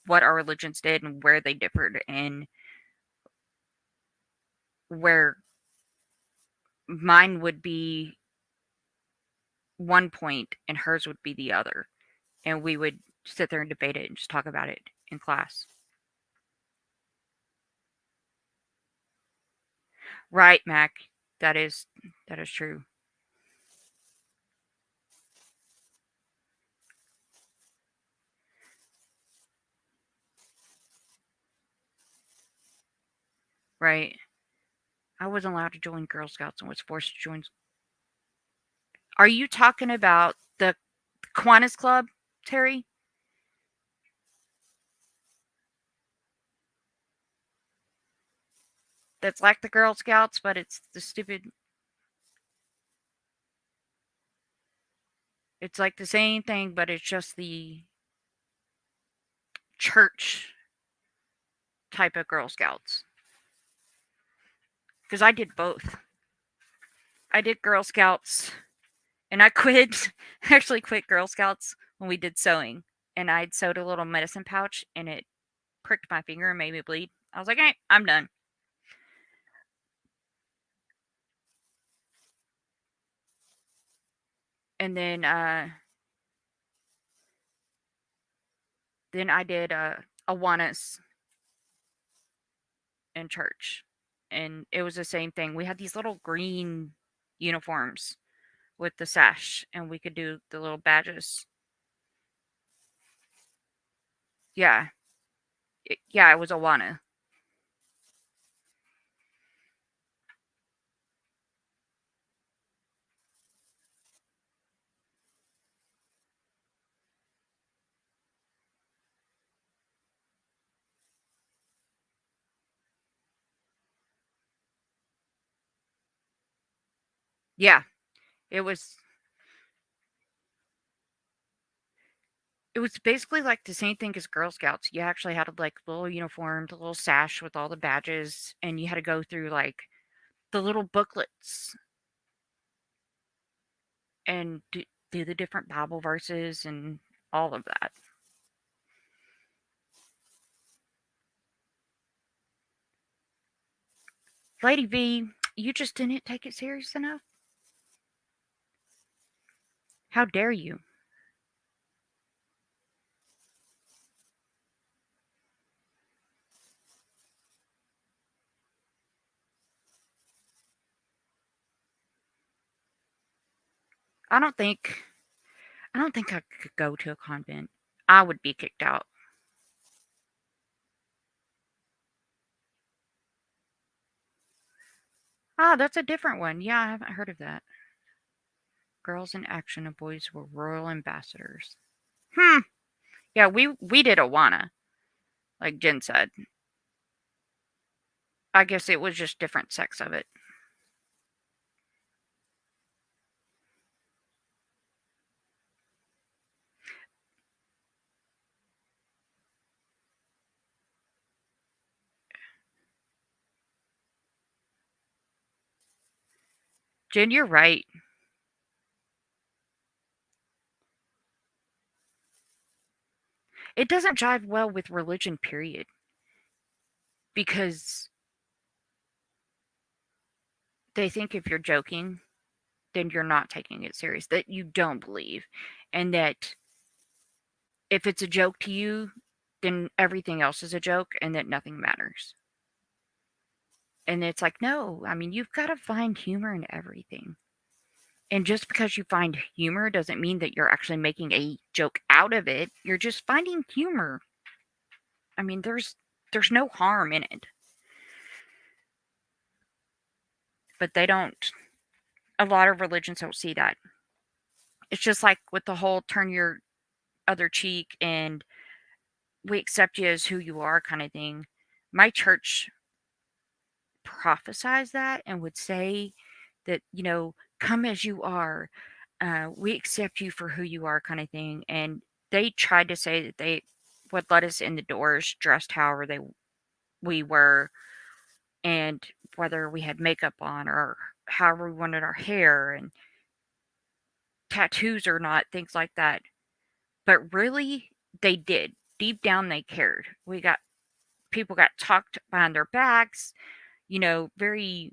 what our religions did and where they differed and where mine would be one point and hers would be the other. And we would sit there and debate it and just talk about it in class. Right, Mac. That is that is true. Right. I wasn't allowed to join Girl Scouts and was forced to join. Are you talking about the Kiwanis Club, Terry? That's like the Girl Scouts, but it's It's like the same thing, but it's just the church type of Girl Scouts. Because I did both. I did Girl Scouts, and I quit, actually quit Girl Scouts when we did sewing. And I'd sewed a little medicine pouch, and it pricked my finger and made me bleed. I was like, hey, I'm done. And then I did Awanas in church, and it was the same thing. We had these little green uniforms with the sash, and we could do the little badges. Yeah, yeah, it was Awana. Yeah, it was. It was basically like the same thing as Girl Scouts. You actually had like little uniform, the little sash with all the badges, and you had to go through like the little booklets and do the different Bible verses and all of that. Lady V, you just didn't take it serious enough. How dare you? I don't think I don't think I could go to a convent. I would be kicked out. Ah, that's a different one. Yeah, I haven't heard of that. Girls in action and boys were royal ambassadors. Hmm. Yeah, we did Awana, like Jen said. I guess it was just different sects of it. Jen, you're right. It doesn't jive well with religion, period. Because they think if you're joking, then you're not taking it serious, that you don't believe. And that if it's a joke to you, then everything else is a joke and that nothing matters. And it's like, no, I mean, you've got to find humor in everything. And just because you find humor doesn't mean that you're actually making a joke out of it. You're just finding humor. I mean, there's no harm in it. But they don't, a lot of religions don't see that. It's just like with the whole turn your other cheek and we accept you as who you are kind of thing. My church prophesies that and would say that, come as you are. We accept you for who you are, kind of thing. And they tried to say that they would let us in the doors dressed however we were, and whether we had makeup on or however we wanted our hair and tattoos or not, things like that. But really, they did. Deep down, they cared. We got people got talked behind their backs, very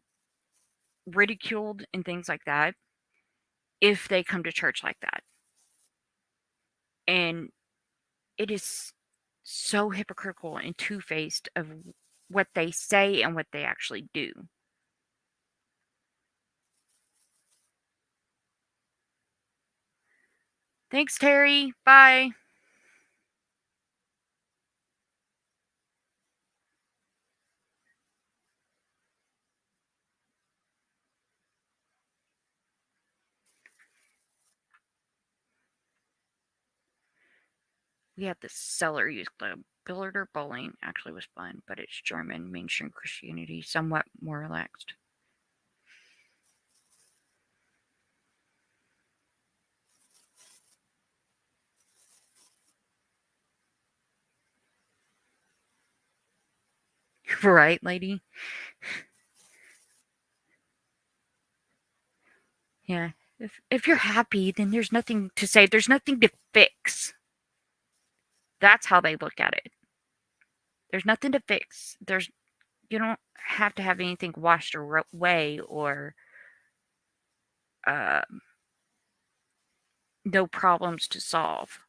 ridiculed and things like that if they come to church like that. And it is so hypocritical and two faced of what they say and what they actually do. Thanks, Terry. Bye. We had the Cellar Youth Club. Billard or bowling actually was fun, but it's German mainstream Christianity, somewhat more relaxed. Right, lady? Yeah. If you're happy, then there's nothing to say. There's nothing to fix. That's how they look at it. There's nothing to fix. There's you don't have to have anything washed away or uh, no problems to solve.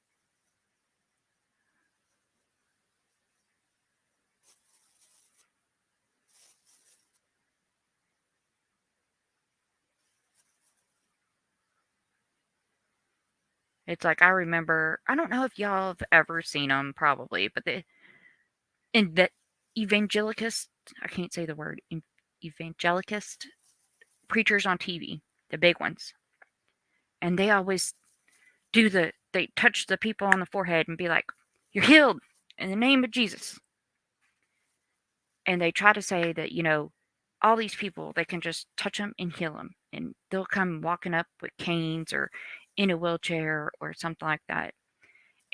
It's like I remember. I don't know if y'all have ever seen them, probably, but in the evangelicist. I can't say the word evangelicist preachers on TV, the big ones, and they always they touch the people on the forehead and be like, "You're healed in the name of Jesus." And they try to say that, all these people, they can just touch them and heal them. And they'll come walking up with canes or in a wheelchair or something like that.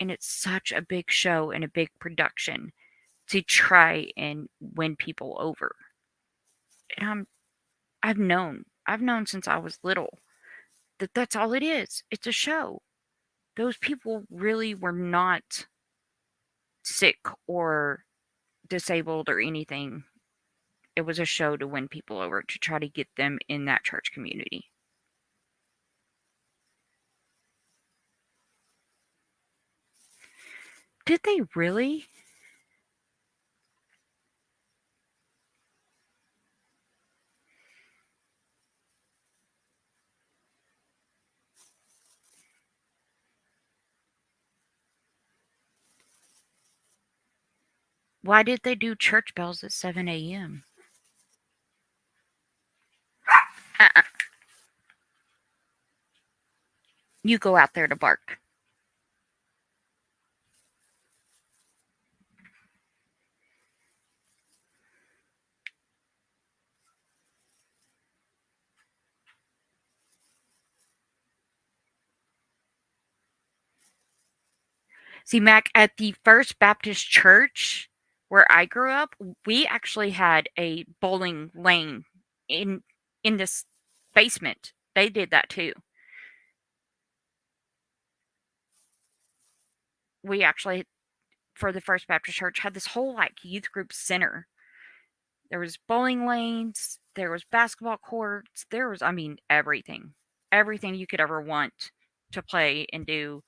And it's such a big show and a big production to try and win people over. And I've known since I was little that that's all it is. It's a show. Those people really were not sick or disabled or anything. It was a show to win people over to try to get them in that church community. Did they really? Why did they do church bells at 7 a.m.? Uh-uh. You go out there to bark. See, Mac, at the First Baptist Church where I grew up, we actually had a bowling lane in in this basement. They did that too. We actually, for the First Baptist Church, had this whole like youth group center. There was bowling lanes, there was basketball courts, there was, I mean, everything. Everything you could ever want to play and do,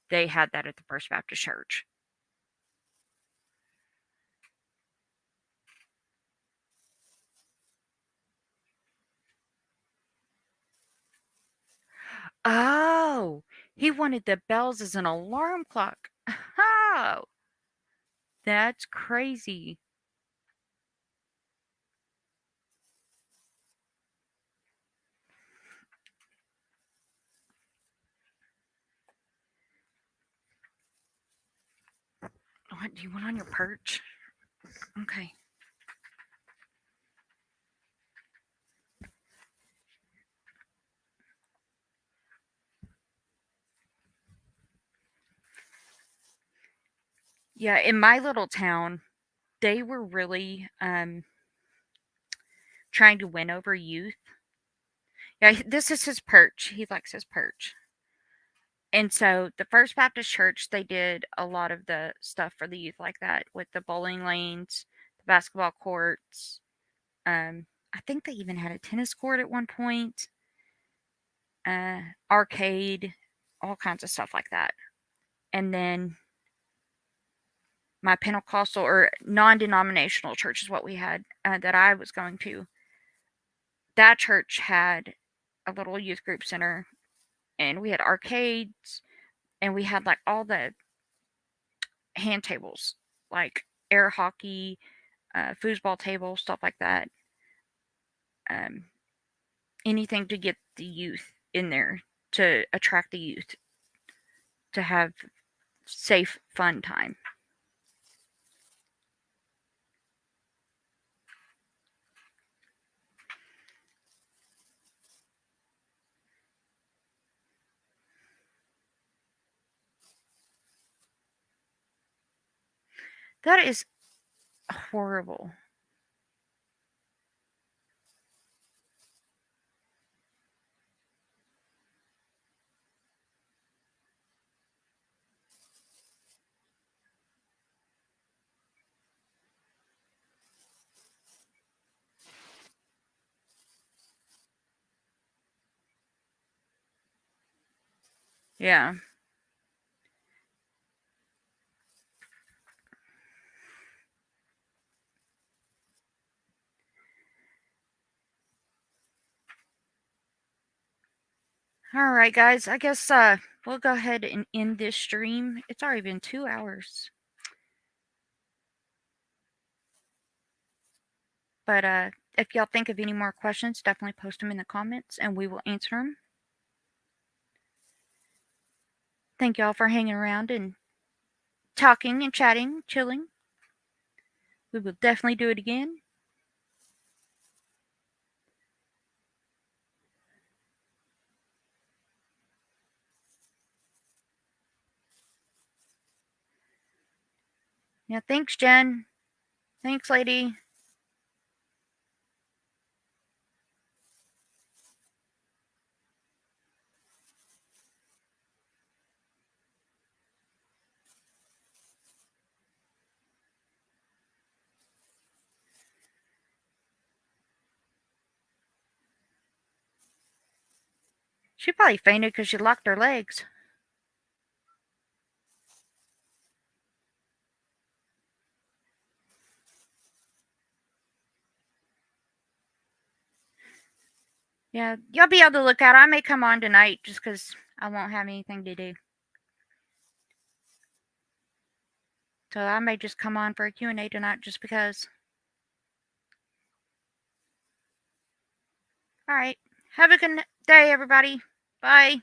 they had that at the First Baptist Church. Oh, he wanted the bells as an alarm clock. Oh, that's crazy. What do you want on your perch? Okay. Yeah, in my little town, they were really trying to win over youth. Yeah, this is his perch. He likes his perch. And so the First Baptist Church, they did a lot of the stuff for the youth like that with the bowling lanes, the basketball courts. I think they even had a tennis court at one point, uh, arcade, all kinds of stuff like that. And then my Pentecostal or non denominational church is what we had that I was going to. That church had a little youth group center, and we had arcades, and we had like all the hand tables, like air hockey, foosball table, stuff like that. Um, Anything to get the youth in there to attract the youth to have safe, fun time. That is horrible. Yeah. All right, guys. I guess we'll go ahead and end this stream. It's already been 2 hours. But if y'all think of any more questions, definitely post them in the comments and we will answer them. Thank y'all for hanging around and talking and chatting, chilling. We will definitely do it again. Yeah, thanks, Jen. Thanks, lady. She probably fainted because she locked her legs. Yeah, y'all be able to look out. I may come on tonight just because I won't have anything to do. So I may just come on for a Q&A tonight just because. All right. Have a good day, everybody. Bye.